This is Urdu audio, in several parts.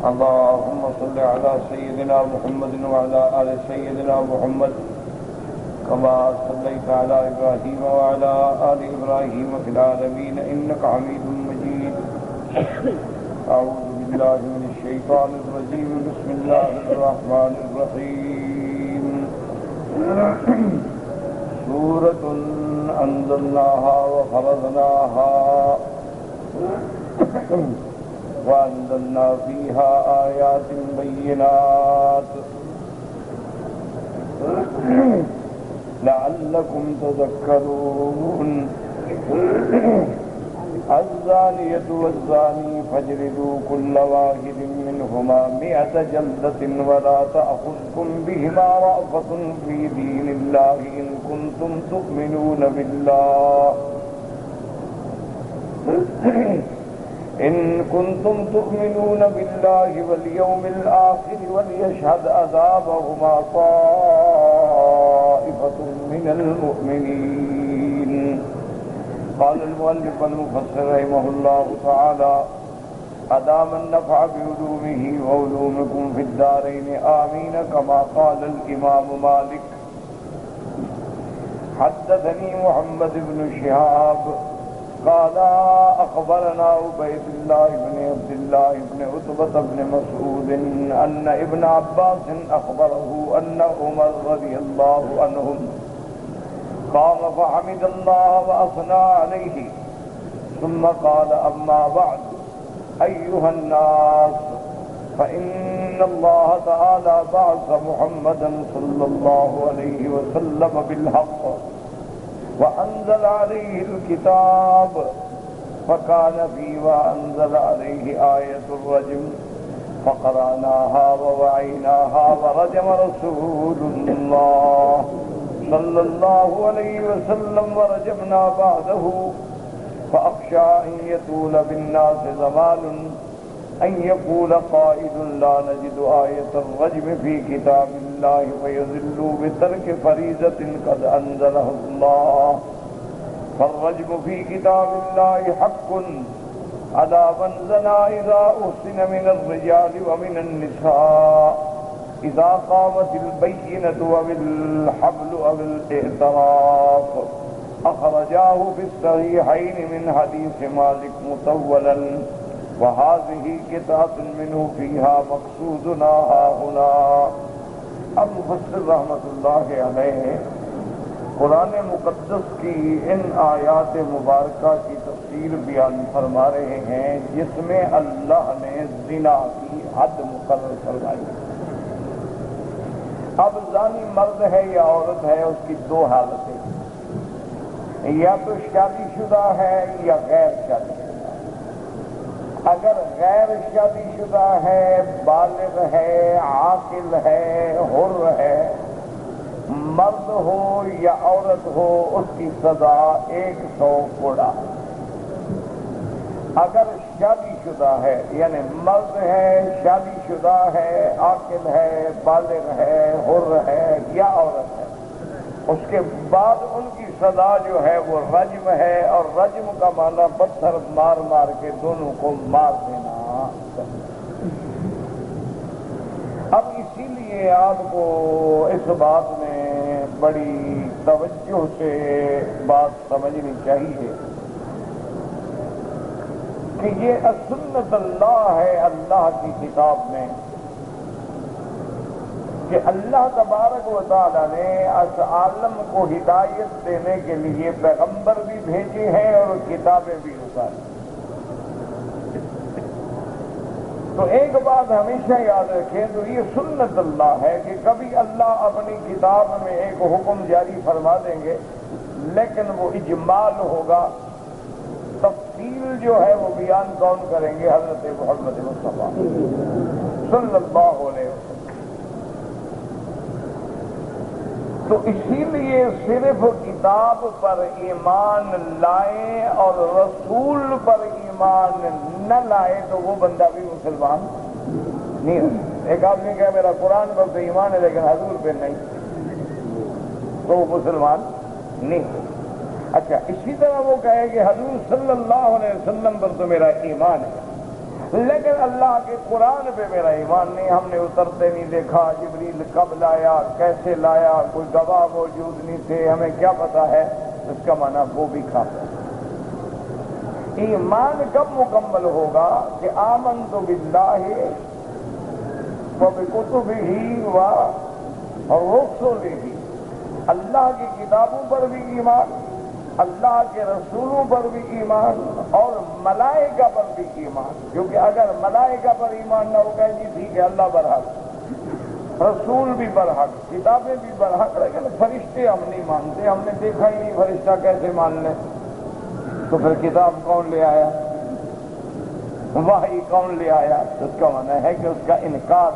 اللهم صل على سيدنا محمد وعلى آل سيدنا محمد كما صليت على إبراهيم وعلى آل إبراهيم في العالمين إنك حميد مجيد. أعوذ بالله من الشيطان الرجيم. بسم الله الرحمن الرحيم. سورة أنزلناها وفرضناها وأنزلنا فيها آيات بينات لعلكم تذكرون. الزانية والزاني فاجلدوا كل واحد منهما 100 جلدة ولا تأخذكم بهما رأفة في دين الله إن كنتم تؤمنون بالله واليوم الآخر وليشهد عذابهما طائفة من المؤمنين. قال المؤلف المفسر رحمه الله تعالى: أدام النفع بعلومه وعلومكم في الدارين آمين. كما قال الإمام مالك: حدثني محمد بن شهاب قال أخبرنا عبيد الله بن عبد الله بن عتبة بن مسعود أن ابن عباس أخبره أن عمر رضي الله عنهم قام فحمد الله وأثنى عليه ثم قال: أما بعد أيها الناس فإن الله تعالى بعث محمدا صلى الله عليه وسلم بالحق وأنزل عليه الكتاب فكان فيه وأنزل عليه آية الرجم فقرأناها ووعيناها ورجم رسول الله صلى الله عليه وسلم ورجمنا بعده. فأخشى أن يطول بالناس زمان أن يقول قائل لا نجد آية الرجم في كتاب الله فيضلوا بترك فريضة قد أنزله الله. فالرجم في كتاب الله حق على من زنى إذا أحسن من الرجال ومن النساء إذا قامت البينة وبالحبل أو الاعتراف. أخرجاه في الصحيحين من حديث مالك مطولا وهذه قطعة منه فيها مقصودنا هاهنا. اب مفسر رحمۃ اللہ علیہ قرآن مقدس کی ان آیات مبارکہ کی تفسیر بیان فرما رہے ہیں جس میں اللہ نے زنا کی حد مقرر فرمائی. اب زانی مرد ہے یا عورت ہے اس کی دو حالتیں، یا تو شادی شدہ ہے یا غیر شادی شدہ. اگر غیر شادی شدہ ہے، بالغ ہے، عاقل ہے، حر ہے، مرد ہو یا عورت ہو، اس کی سزا 100 کوڑا. اگر شادی شدہ ہے یعنی مرد ہے، شادی شدہ ہے، عاقل ہے، بالغ ہے، حر ہے یا عورت ہے، اس کے بعد ان کی سزا جو ہے وہ رجم ہے. اور رجم کا معنی پتھر مار مار کے دونوں کو مار دینا. اب اسی لیے آپ کو اس بات میں بڑی توجہ سے بات سمجھنی چاہیے کہ یہ سنت اللہ ہے اللہ کی کتاب میں کہ اللہ تبارک و تعالی نے اس عالم کو ہدایت دینے کے لیے پیغمبر بھی بھیجے ہیں اور کتابیں بھی اتاری. تو ایک بات ہمیشہ یاد رکھیں، تو یہ سنت اللہ ہے کہ کبھی اللہ اپنی کتاب میں ایک حکم جاری فرما دیں گے لیکن وہ اجمال ہوگا. تفصیل جو ہے وہ بیان کون کریں گے؟ حضرت محمد مصطفیٰ صلی اللہ علیہ وسلم. تو اسی لیے صرف کتاب پر ایمان لائیں اور رسول پر ایمان نہ لائے تو وہ بندہ بھی مسلمان نہیں ہے. ایک آدمی کہا میرا قرآن پر تو ایمان ہے لیکن حضور پہ نہیں، تو وہ مسلمان نہیں. اچھا، اسی طرح وہ کہے کہ حضور صلی اللہ علیہ وسلم پر تو میرا ایمان ہے لیکن اللہ کے قرآن پہ میرا ایمان نہیں، ہم نے اترتے نہیں دیکھا، جبریل کب لایا، کیسے لایا، کوئی گواہ موجود نہیں تھے، ہمیں کیا پتا ہے، اس کا معنی وہ بھی کافر۔ ایمان کب مکمل ہوگا کہ آمنت باللہ وبکتبہ ورسلہ، اللہ کی کتابوں پر بھی ایمان، اللہ کے رسولوں پر بھی ایمان، اور ملائکہ پر بھی ایمان، کیونکہ اگر ملائکہ پر ایمان نہ ہوگا جی ٹھیک ہے اللہ برحق، رسول بھی برحق، کتابیں بھی برحق، لیکن فرشتے ہم نہیں مانتے، ہم نے دیکھا ہی نہیں فرشتہ کیسے مان لیں، تو پھر کتاب کون لے آیا، وحی کون لے آیا؟ اس کا معنی ہے کہ اس کا انکار۔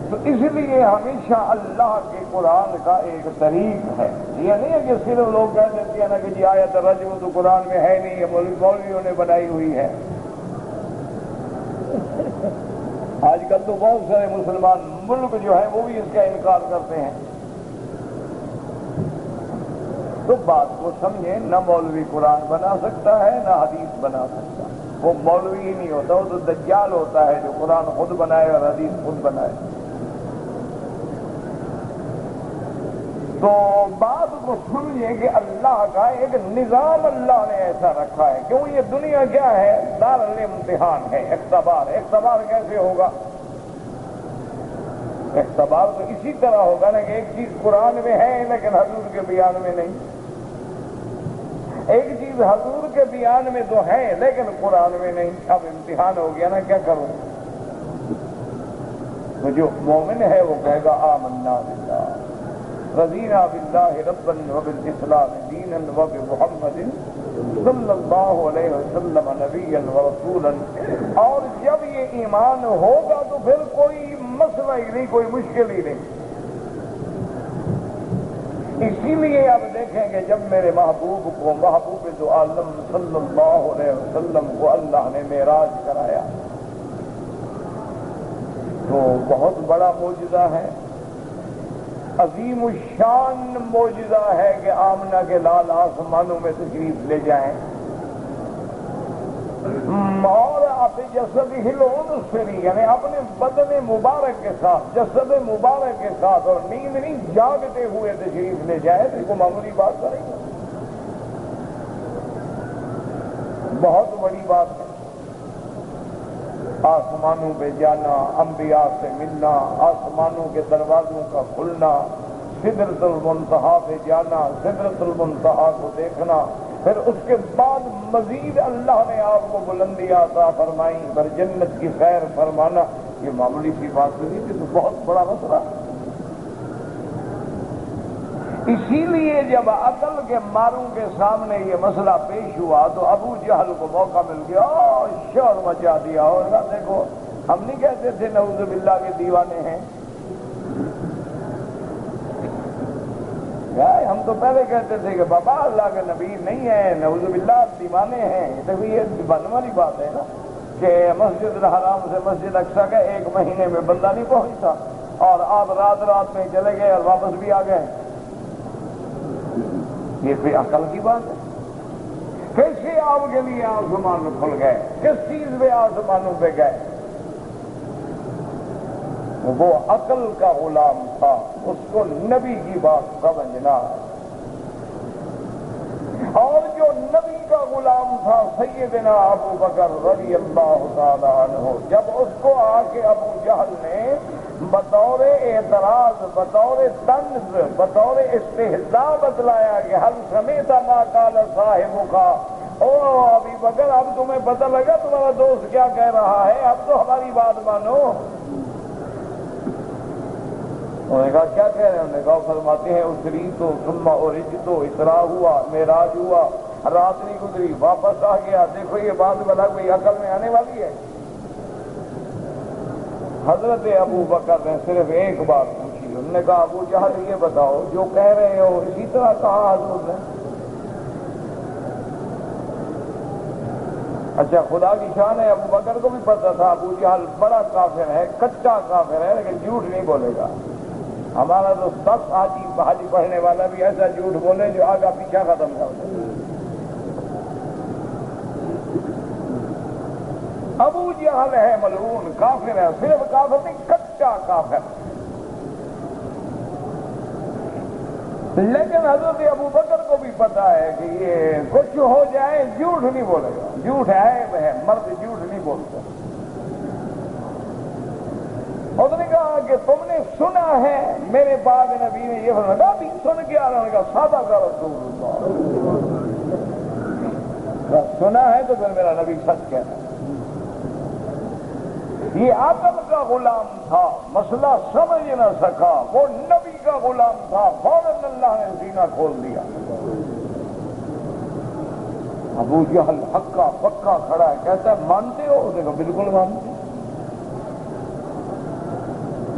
تو اس لیے ہمیشہ اللہ کے قرآن کا ایک طریق ہے، یہ نہیں ہے کہ صرف لوگ کہہ دیتے ہیں نا کہ جی آیت رجم تو قرآن میں ہے نہیں، یہ مولویوں نے بنائی ہوئی ہے۔ آج کل تو بہت سارے مسلمان ملک جو ہیں وہ بھی اس کا انکار کرتے ہیں۔ تو بات کو سمجھیں، نہ مولوی قرآن بنا سکتا ہے نہ حدیث بنا سکتا، وہ مولوی ہی نہیں ہوتا، وہ تو دجال ہوتا ہے جو قرآن خود بنائے اور حدیث خود بنائے۔ تو بات کو سمجھیں کہ اللہ کا ایک نظام اللہ نے ایسا رکھا ہے، کیوں یہ دنیا کیا ہے، دار الامتحان ہے، اختبار۔ اختبار کیسے ہوگا؟ اختبار تو اسی طرح ہوگا نا کہ ایک چیز قرآن میں ہے لیکن حضور کے بیان میں نہیں، ایک چیز حضور کے بیان میں تو ہے لیکن قرآن میں نہیں۔ اب امتحان ہو گیا نا، کیا کروں؟ تو جو مومن ہے وہ کہے گا آمنا باللہ رضینا باللہ ربا وبالاسلام دینا وبمحمد صلی اللہ علیہ وسلم نبیا ورسولا۔ اور جب یہ ایمان ہوگا تو پھر کوئی مسئلہ ہی نہیں، کوئی مشکل ہی نہیں۔ اسی لیے آپ دیکھیں کہ جب میرے محبوب کو، محبوب دو عالم صلی اللہ علیہ وسلم کو اللہ نے معراج کرایا تو بہت بڑا معجزہ ہے، عظیم الشان معجزہ ہے کہ آمنہ کے لال آسمانوں میں تشریف لے جائیں، اور آپ جسد الانثی یعنی اپنے بدن مبارک کے ساتھ، جسد مبارک کے ساتھ، اور نیند نہیں جاگتے ہوئے تشریف لے جائے، تو کوئی معمولی بات کریں گے، بہت بڑی بات ہے۔ آسمانوں پہ جانا، انبیاء سے ملنا، آسمانوں کے دروازوں کا کھلنا، سدرۃ المنتہا پہ جانا، سدرۃ المنتہا کو دیکھنا، پھر اس کے بعد مزید اللہ نے آپ کو بلندی عطا فرمائی، پر جنت کی سیر فرمانا، یہ معمولی سی بات نہیں تھی، تو بہت بڑا مسئلہ۔ اسی لیے جب عقل کے ماروں کے سامنے یہ مسئلہ پیش ہوا تو ابو جہل کو موقع مل گیا، شور مچا دیا، اور دیکھو ہم نہیں کہتے تھے نعوذ باللہ کے دیوانے ہیں، ہم تو پہلے کہتے تھے کہ بابا اللہ کے نبی نہیں ہے، نعوذ باللہ دیوانے ہیں۔ تو یہ بننے والی بات ہے نا کہ مسجد الحرام سے مسجد اقصی کا 1 مہینے میں بندہ نہیں پہنچتا، اور آپ رات میں چلے گئے اور واپس بھی آ گئے، یہ کوئی عقل کی بات ہے؟ کیسے آپ کے لیے آسمان کھل گئے؟ کس چیز پہ آسمانوں پہ گئے؟ وہ عقل کا غلام تھا، اس کو نبی کی بات سمجھنا، اور جو نبی کا غلام تھا سیدنا ابو بکر رضی اللہ تعالی عنہ، جب اس کو آ کے ابو جہل نے بطور اعتراض، بطور طنز، بطور استہزاء بتلایا کہ حل سمیت ما قال صاحبک، او ابی بکر اب تمہیں پتہ لگا تمہارا دوست کیا کہہ رہا ہے، اب تو ہماری بات مانو۔ انہوں نے کہا کیا کہہ رہے ہیں؟ انہوں نے کہا فرماتے ہیں اسری تو ثم عرج تو، اسراء ہوا، معراج ہوا، رات نہیں گزری، واپس آ گیا، دیکھو یہ بات بلا کوئی عقل میں آنے والی ہے؟ حضرت ابو بکر نے صرف ایک بات پوچھی، انہوں نے کہا ابو جہل یہ بتاؤ جو کہہ رہے ہو اسی طرح کہا حضور نے؟ اچھا خدا کی شان ہے، ابو بکر کو بھی پتہ تھا ابو جہل بڑا کافر ہے، کچا کافر ہے، لیکن جھوٹ نہیں بولے گا۔ ہمارا تو 10 حاجی پڑھنے والا بھی ایسا جھوٹ بولے جو آگا پیچھا ختم کر دے۔ ابو جہل ہے ملعون، کافر ہے، صرف کافر نہیں کچا کافر، لیکن حضرت ابو بکر کو بھی پتا ہے کہ یہ کچھ ہو جائے جھوٹ نہیں بولے گا، جھوٹ عیب ہے، مرد جھوٹ نہیں بولتا۔ اس نے کہا کہ تم نے سنا ہے میرے بعد نبی نے یہ فرمایا، بھی سن کے آ رہا سادہ کا رسول اللہ، سنا ہے تو پھر میرا نبی سچ کہنا۔ یہ عقل کا غلام تھا، مسئلہ سمجھ نہ سکا، وہ نبی کا غلام تھا، فوراً اللہ نے سینہ کھول دیا۔ ابو جہل ہکا پکا کھڑا ہے، کہتا ہے مانتے ہو؟ اس نے کہا بالکل مانتے۔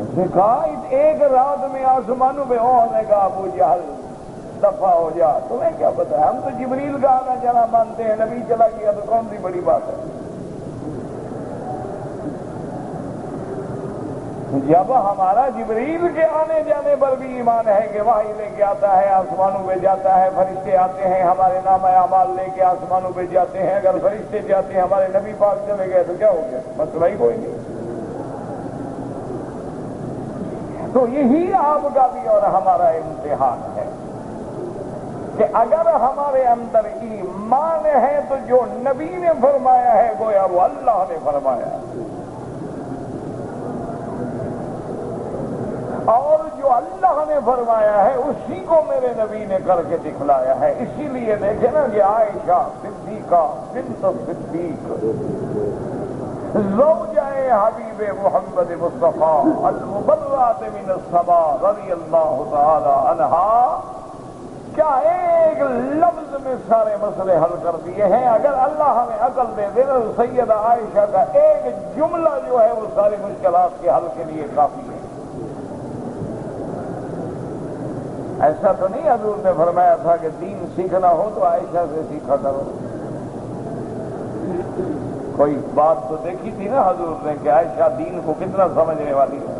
اس نے کہا ایک رات میں آسمانوں پہ نے کہا ابو جہل دفع ہو جا، تمہیں کیا پتا ہے، ہم تو جبریل کا آنا جانا مانتے ہیں، نبی چلا گیا تو کون سی بڑی بات ہے۔ جب ہمارا جبریل کے آنے جانے پر بھی ایمان ہے کہ وحی لے کے آتا ہے، آسمانوں پہ جاتا ہے، فرشتے آتے ہیں ہمارے نام اعمال لے کے آسمانوں پہ جاتے ہیں، اگر فرشتے جاتے ہیں ہمارے نبی پاک چلے گئے تو کیا ہو گیا، مسئلہ ہی کوئی نہیں۔ تو یہی آپ کا بھی اور ہمارا امتحان ہے کہ اگر ہمارے اندر ایمان ہے تو جو نبی نے فرمایا ہے گویا وہ اللہ نے فرمایا ہے، اور جو اللہ نے فرمایا ہے اسی کو میرے نبی نے کر کے دکھلایا ہے۔ اسی لیے دیکھیں نا کہ عائشہ صدیقہ بنت صدیق زوجہ حبیب محمد مصطفیٰ المبرات من السبا رضی اللہ تعالی عنہا، کیا ایک لفظ میں سارے مسئلے حل کر دیے ہیں؟ اگر اللہ ہمیں عقل دے دے تو سیدہ عائشہ کا ایک جملہ جو ہے وہ ساری مشکلات کے حل کے لیے کافی ہے۔ ایسا تو نہیں حضور نے فرمایا تھا کہ دین سیکھنا ہو تو عائشہ سے سیکھا کرو، کوئی بات تو دیکھی تھی نا حضور نے کہ عائشہ دین کو کتنا سمجھنے والی ہے۔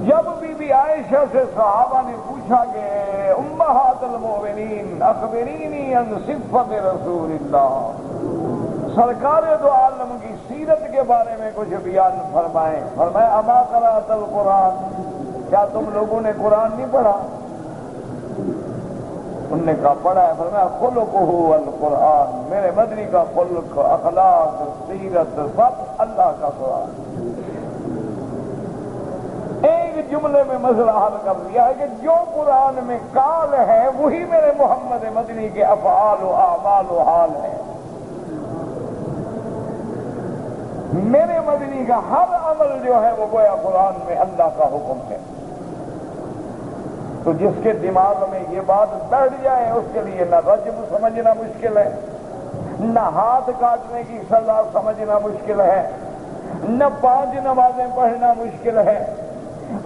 جب بی عائشہ سے صحابہ نے پوچھا کہ امہات المؤمنین اخبرینی عن صفت رسول اللہ، سرکار دو عالم کی سیرت کے بارے میں کچھ بیان فرمائیں، فرمایا اما قرأت القرآن، کیا تم لوگوں نے قرآن نہیں پڑھا؟ انہوں نے کہا پڑھا ہے۔ فرمایا خلقہ القرآن، میرے مدنی کا خلق، اخلاق، سیرت سب اللہ کا قرآن۔ ایک جملے میں مسئلہ حل کر دیا ہے کہ جو قرآن میں قال ہے وہی میرے محمد مدنی کے افعال و اعمال و حال ہے۔ میرے مدنی کا ہر عمل جو ہے وہ گویا قرآن میں اللہ کا حکم ہے۔ تو جس کے دماغ میں یہ بات بیٹھ جائے اس کے لیے نہ رجم سمجھنا مشکل ہے، نہ ہاتھ کاٹنے کی سزا سمجھنا مشکل ہے، نہ 5 نمازیں پڑھنا مشکل ہے،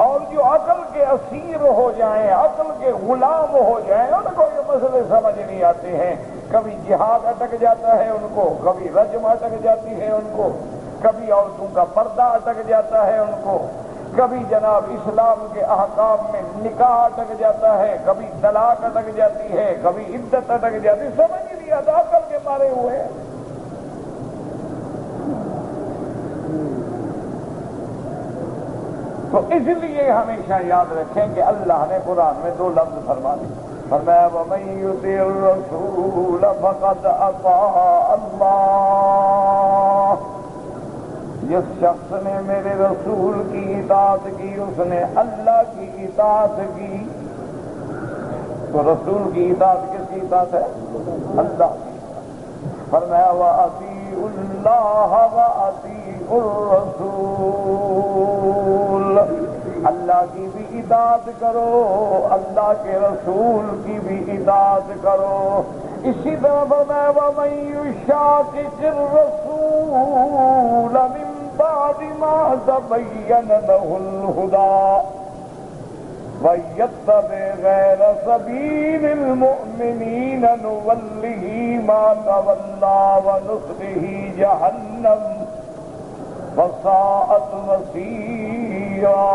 اور جو عقل کے اسیر ہو جائیں، عقل کے غلام ہو جائیں، ان کو یہ مسئلے سمجھ نہیں آتے ہیں۔ کبھی جہاد اٹک جاتا ہے ان کو، کبھی رجم اٹک جاتی ہے ان کو، کبھی عورتوں کا پردہ اٹک جاتا ہے ان کو، کبھی جناب اسلام کے احکام میں نکاح اٹک جاتا ہے، کبھی طلاق اٹک جاتی ہے، کبھی عدت اٹک جاتی ہے، سمجھ نہیں آتا، عقل کے مارے ہوئے ہیں۔ تو اس لیے ہمیشہ یاد رکھیں کہ اللہ نے قرآن میں 2 لفظ فرما دیے، فرمایا وَمَن يُطِعِ الرَّسُولَ فَقَدْ أَطَاعَ اللَّهَ، جس شخص نے میرے رسول کی اطاعت کی اس نے اللہ کی اطاعت کی۔ تو رسول کی اطاعت کس کی اطاعت ہے؟ اللہ کی۔ فرمایا وَأَطِیعُوا اللَّهَ وَأَطِیعُوا الرَّسُولَ، اللہ کی بھی اطاعت کرو، اللہ کے رسول کی بھی اطاعت کرو۔ اسی طرح فرمایا وَمَن يُشَاقِقِ الرَّسُولَ مِن بَعْدِ مَا تَبَيَّنَ لَهُ الْهُدَىٰ وَيَتَّبِعْ غَيْرَ سَبِيلِ الْمُؤْمِنِينَ نُوَلِّهِ مَا تَوَلَّىٰ وَنُصْلِهِ جَهَنَّمَ وَسَاءَتْ مَصِيرًا۔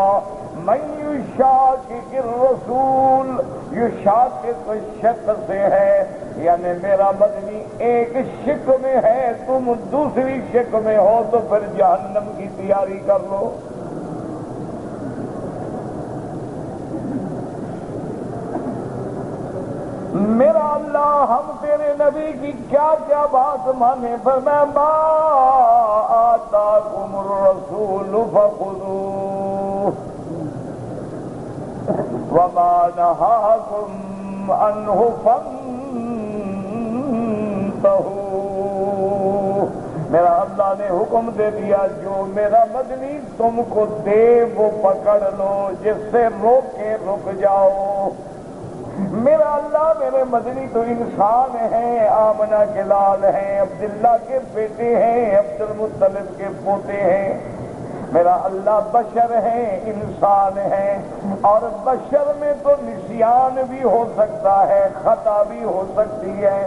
من یشاقق الرسول، یشاقق شق سے ہے، یعنی میرا مدنی ایک شق میں ہے، تم دوسری شق میں ہو تو پھر جہنم کی تیاری کر لو۔ میرا اللہ ہم تیرے نبی کی کیا کیا بات مانے، فرمایا ما آتاکم الرسول فخذوہ وما نہاکم عنہ فانتہوا۔ میرا اللہ نے حکم دے دیا جو میرا مدنی تم کو دے وہ پکڑ لو، جس سے روکے رک جاؤ۔ میرا اللہ میرے مدنی تو انسان ہیں، آمنہ کے لال ہیں، عبداللہ کے بیٹے ہیں، عبد المطلب کے پوتے ہیں۔ میرا اللہ بشر ہیں، انسان ہیں، اور بشر میں تو نسیان بھی ہو سکتا ہے، خطا بھی ہو سکتی ہے،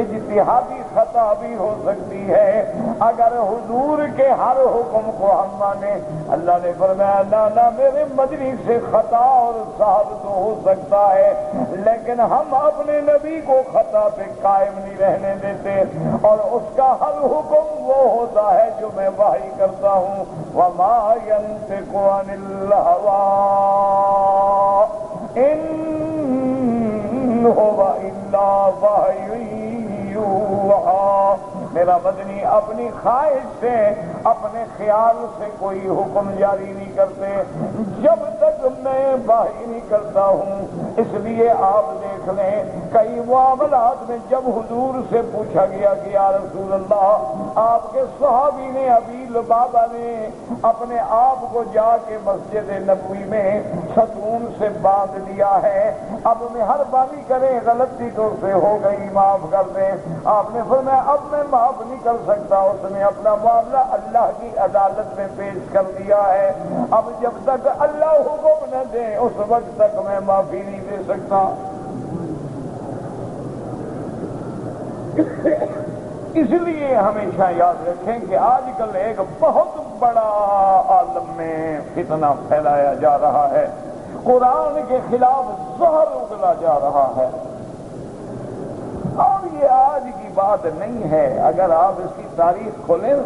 اجتہادی خطا بھی ہو سکتی ہے۔ اگر حضور کے ہر حکم کو ہم مانے، اللہ نے فرمایا نہ میرے مدنی سے خطا اور صاحب تو ہو سکتا ہے، لیکن ہم اپنے نبی کو خطا پہ قائم نہیں رہنے دیتے، اور اس کا ہر حکم وہ ہوتا ہے جو میں وحی کرتا ہوں۔ وما ينطق عن الهوى إن هو إلا وحي يوحى۔ میرا مدنی اپنی خواہش سے، اپنے خیال سے کوئی حکم جاری نہیں کرتے جب تک میں وحی نہیں کرتا ہوں۔ اس لیے آپ دیکھ لیں کئی معاملات میں جب حضور سے پوچھا گیا کہ یا رسول اللہ، آپ کے صحابی نے ابی لبابہ نے اپنے آپ کو جا کے مسجد نبوی میں ستون سے باندھ لیا ہے، اب مہربانی کریں غلطی تو سے ہو گئی، معاف کر دیں۔ آپ نے فرمایا اب میں معاف نہیں کر سکتا، اس نے اپنا معاملہ اللہ کی عدالت میں پیش کر دیا ہے، اب جب تک اللہ حکم نہ دے اس وقت تک میں معافی نہیں دے سکتا۔ اس لیے ہمیشہ یاد رکھیں کہ آج کل ایک بہت بڑا عالم میں فتنہ پھیلایا جا رہا ہے، قرآن کے خلاف زہر اگلا جا رہا ہے، اور یہ آج کی بات نہیں ہے۔ اگر آپ اس کی تاریخ کھولیں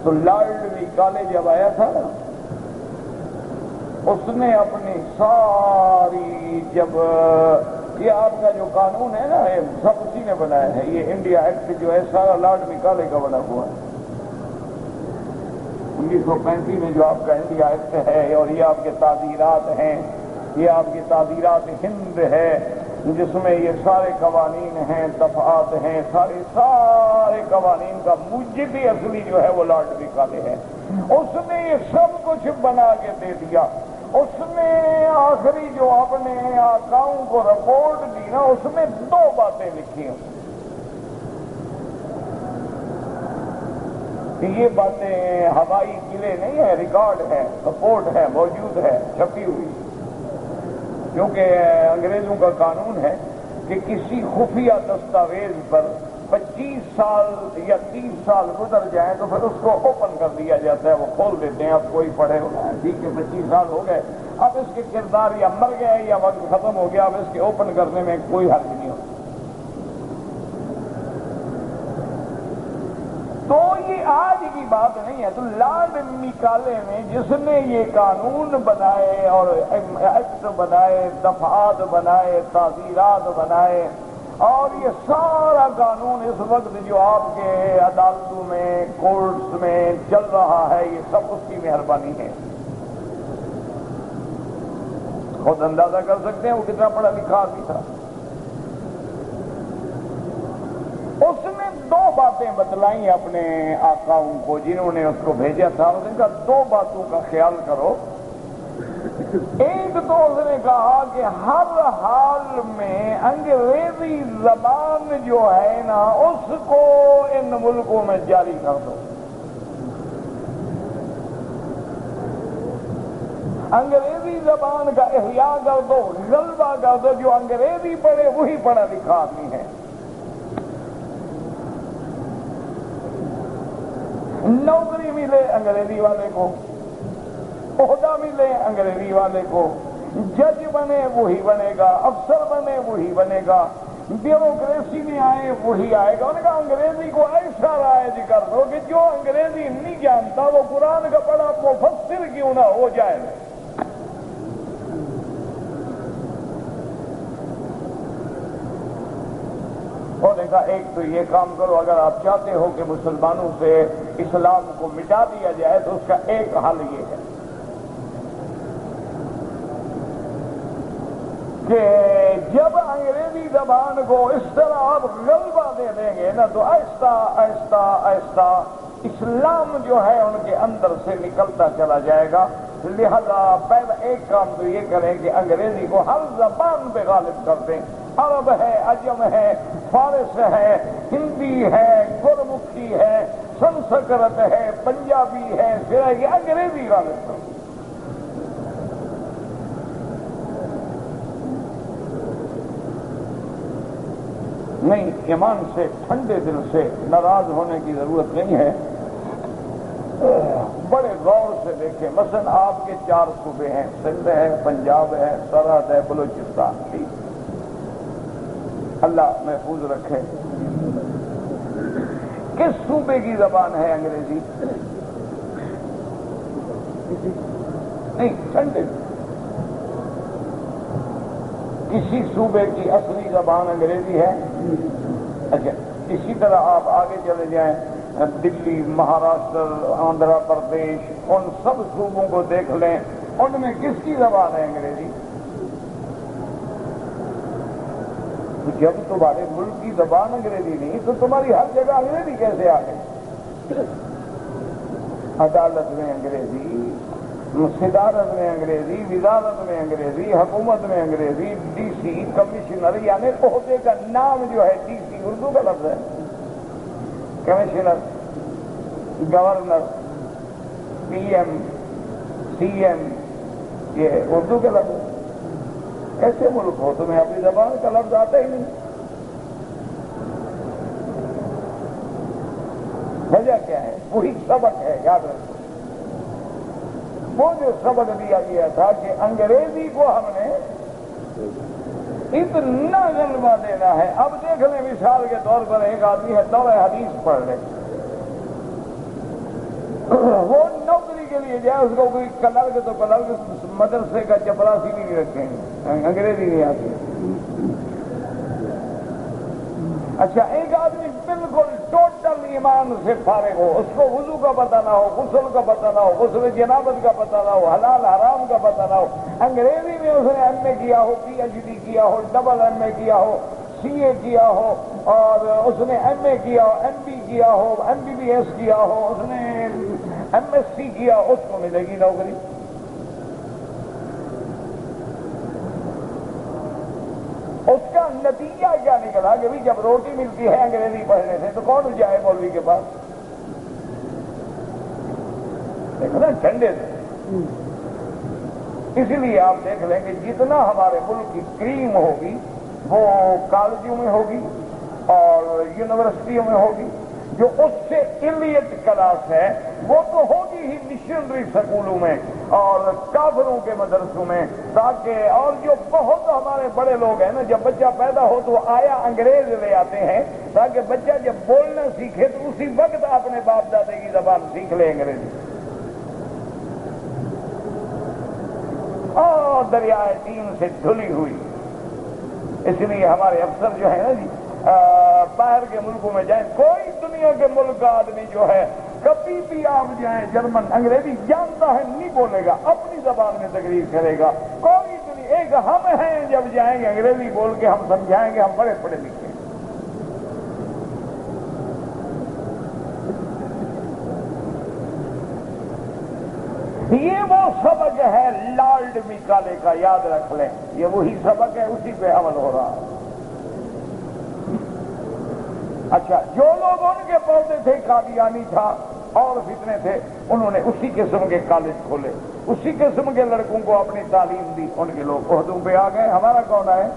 تو لارڈ میکالے جب آیا تھا اس نے اپنی ساری، جب یہ آپ کا جو قانون ہے نا یہ سب اسی نے بنایا ہے، یہ انڈیا ایکٹ جو ہے سارا لارڈ میکالے کا بنا ہوا ہے۔ 1935 میں جو آپ کا انڈیا ایکٹ ہے، اور یہ آپ کے تعزیرات ہیں، یہ آپ کی تعزیرات ہند ہے جس میں یہ سارے قوانین ہیں، دفعات ہیں، سارے قوانین کا موجب بھی اصلی جو ہے وہ لارڈ میکالے ہے۔ اس نے یہ سب کچھ بنا کے دے دیا۔ اس نے آخری جو اپنے آقاؤں کو رپورٹ دی نا، اس میں 2 باتیں لکھی ہیں کہ یہ باتیں ہوائی قلعے نہیں ہے، ریکارڈ ہے، رپورٹ ہے، موجود ہے، چھپی ہوئی، کیونکہ انگریزوں کا قانون ہے کہ کسی خفیہ دستاویز پر 25 سال یا 30 سال گزر جائیں تو پھر اس کو اوپن کر دیا جاتا ہے، وہ کھول دیتے ہیں، اب کوئی پڑھے ہوگا، ٹھیک ہے 25 سال ہو گئے، اب اس کے کردار یا مر گئے یا وقت ختم ہو گیا، اب اس کے اوپن کرنے میں کوئی حرج نہیں ہوتا۔ تو یہ آج کی بات نہیں ہے۔ تو لارڈ میکالے نے جس نے یہ قانون بنائے اور ایکٹ بنائے، دفعات بنائے، تعزیرات بنائے، اور یہ سارا قانون اس وقت جو آپ کے عدالتوں میں، کورٹس میں چل رہا ہے، یہ سب اس کی مہربانی ہے۔ خود اندازہ کر سکتے ہیں وہ کتنا پڑھا لکھا آدمی تھا۔ اس نے 2 باتیں بتلائیں اپنے آقاؤں کو جنہوں نے اس کو بھیجا تھا، اس نے کہا 2 باتوں کا خیال کرو۔ ایک تو اس نے کہا کہ ہر حال میں انگریزی زبان جو ہے نا اس کو ان ملکوں میں جاری کر دو، انگریزی زبان کا احیاء کر دو، غلبہ کر دو، جو انگریزی پڑھے وہی پڑھا لکھا آدمی ہے، نوکری ملے انگریزی والے کو، عہدہ ملے انگریزی والے کو، جج بنے وہی بنے گا، افسر بنے وہی بنے گا، بیوروکریسی میں آئے وہی آئے گا۔ انہوں نے کہا انگریزی کو ایسا رائج کر دو کہ جو انگریزی نہیں جانتا وہ قرآن کا بڑا مفسر کیوں نہ ہو جائے۔ اور دیکھا ایک تو یہ کام کرو، اگر آپ چاہتے ہو کہ مسلمانوں سے اسلام کو مٹا دیا جائے تو اس کا ایک حل یہ ہے کہ جب انگریزی زبان کو اس طرح آپ غلبہ دے دیں گے نا تو آہستہ آہستہ آہستہ اسلام جو ہے ان کے اندر سے نکلتا چلا جائے گا۔ لہذا پہلا ایک کام تو یہ کریں کہ انگریزی کو ہر زبان پہ غالب کر دیں، عرب ہے، عجم ہے، فارس ہے، ہندی ہے، گرمکھی ہے، سنسکرت ہے، پنجابی ہے، پھر یہ انگریزی غالب کر دیں۔ نہیں، ایمان سے ٹھنڈے دل سے ناراض ہونے کی ضرورت نہیں ہے، بڑے غور سے دیکھیں۔ مثلا آپ کے 4 صوبے ہیں، سندھ ہے، پنجاب ہے، سرحد ہے، بلوچستان، ٹھیک، اللہ محفوظ رکھے۔ کس صوبے کی زبان ہے انگریزی؟ نہیں، ٹھنڈے کسی صوبے کی اصلی زبان انگریزی ہے؟ اچھا، اسی طرح آپ آگے چلے جائیں، دلی، مہاراشٹر، آندھرا پردیش، ان سب صوبوں کو دیکھ لیں، ان میں کس کی زبان ہے انگریزی؟ جب تمہارے ملک کی زبان انگریزی نہیں تو تمہاری ہر جگہ انگریزی کیسے آ گئی؟ عدالت میں انگریزی، صدارت میں انگریزی، وزارت میں انگریزی، حکومت میں انگریزی، ڈی سی، کمشنر، یعنی عہدے کا نام جو ہے ڈی سی اردو کا لفظ ہے، کمشنر، گورنر، پی ایم، سی ایم، یہ اردو کا لفظ ہے۔ ایسے ملک ہو تمہیں اپنی زبان کا لفظ آتا ہی نہیں۔ وجہ کیا ہے؟ وہی سبق ہے، یاد رکھو، وہ جو سبق دیا گیا تھا کہ انگریزی کو ہم نے اتنا غلبہ دینا ہے۔ اب دیکھ لیں، مثال کے طور پر ایک آدمی ہے، دورہ حدیث پڑھ لے، وہ نوکری کے لیے جائے، اس کو کوئی کلرک تو کلرک مدرسے کا چپراسی بھی نہیں رکھیں گے، انگریزی نہیں آتی۔ اچھا، ایک آدمی بالکل ٹوٹل ایمان سے فارغ ہو، اس کو وضو کا پتہ نہ ہو، غسل کا پتہ نہ ہو، غسل جنابت کا پتہ نہ ہو، حلال حرام کا پتہ نہ ہو، انگریزی میں اس نے ایم اے کیا ہو، پی ایچ ڈی کیا ہو، ڈبل ایم اے کیا ہو، سی اے کیا ہو، اور اس نے ایم اے کیا ہو، ایم بی کیا ہو، ایم بی بی ایس کیا ہو، اس نے ایم ایس سی کیا، اس کو ملے گی نوکری۔ اس کا نتیجہ کیا نکلا کہ بھی جب روٹی ملتی ہے انگریزی پڑھنے سے تو کون جائے مولوی کے پاس؟ دیکھو نا، ٹھنڈے سے۔ اسی لیے آپ دیکھ لیں کہ جتنا ہمارے ملک کی کریم ہوگی وہ کالجوں میں ہوگی اور یونیورسٹیوں میں ہوگی، جو اس سے ایلیٹ کلاس ہے وہ تو ہوگی ہی مشنری سکولوں میں اور کافروں کے مدرسوں میں، تاکہ اور جو بہت ہمارے بڑے لوگ ہیں نا، جب بچہ پیدا ہو تو آیا انگریز لے آتے ہیں تاکہ بچہ جب بولنا سیکھے تو اسی وقت اپنے باپ دادے کی زبان سیکھ لے انگریزی۔ اور دریائے دین سے دھلی ہوئی، اس لیے ہمارے افسر جو ہے نا جی، باہر کے ملکوں میں جائیں، کوئی دنیا کے ملک کا آدمی جو ہے کبھی بھی آپ جائیں، جرمن انگریزی جانتا ہے نہیں بولے گا، اپنی زبان میں تقریر کرے گا۔ کوئی دنیا، ایک ہم ہیں، جب جائیں گے انگریزی بول کے ہم سمجھائیں گے ہم بڑے پڑھے لکھے۔ یہ وہ سبق ہے لارڈ میکالے کا، یاد رکھ لیں، یہ وہی سبق ہے، اسی پہ عمل ہو رہا ہے۔ اچھا، جو لوگ ان کے پودے تھے، قادیانی تھا اور فتنے تھے، انہوں نے اسی قسم کے کالج کھولے، اسی قسم کے لڑکوں کو اپنی تعلیم دی، ان کے لوگ عہدوں پہ آ گئے۔ ہمارا کون ہے؟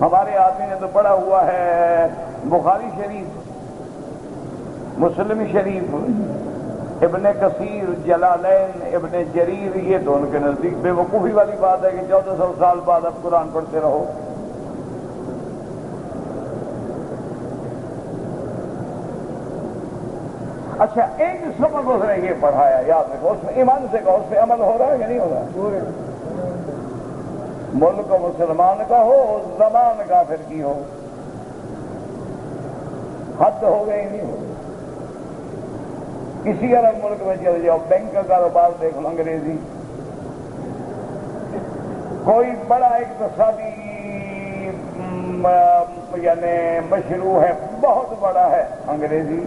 ہمارے آدمی نے تو پڑھا ہوا ہے بخاری شریف، مسلم شریف، ابن کثیر، جلالین، ابن جریر، یہ تو ان کے نزدیک بے وقوفی والی بات ہے کہ 1400 سال بعد اب قرآن پڑھتے رہو۔ اچھا، ایک سبق اس نے یہ پڑھایا، یاد رکھو، اس میں ایمان سے کہو، اس پہ عمل ہو رہا ہے یا نہیں ہو رہا؟ ملک مسلمان کا ہو، زبان کافر کی ہو، حد ہو گئی نہیں ہو۔ کسی عرب ملک میں چل جاؤ، بینک کا کاروبار دیکھ لو انگریزی، کوئی بڑا اقتصادی یعنی مشروع ہے، بہت بڑا ہے، انگریزی۔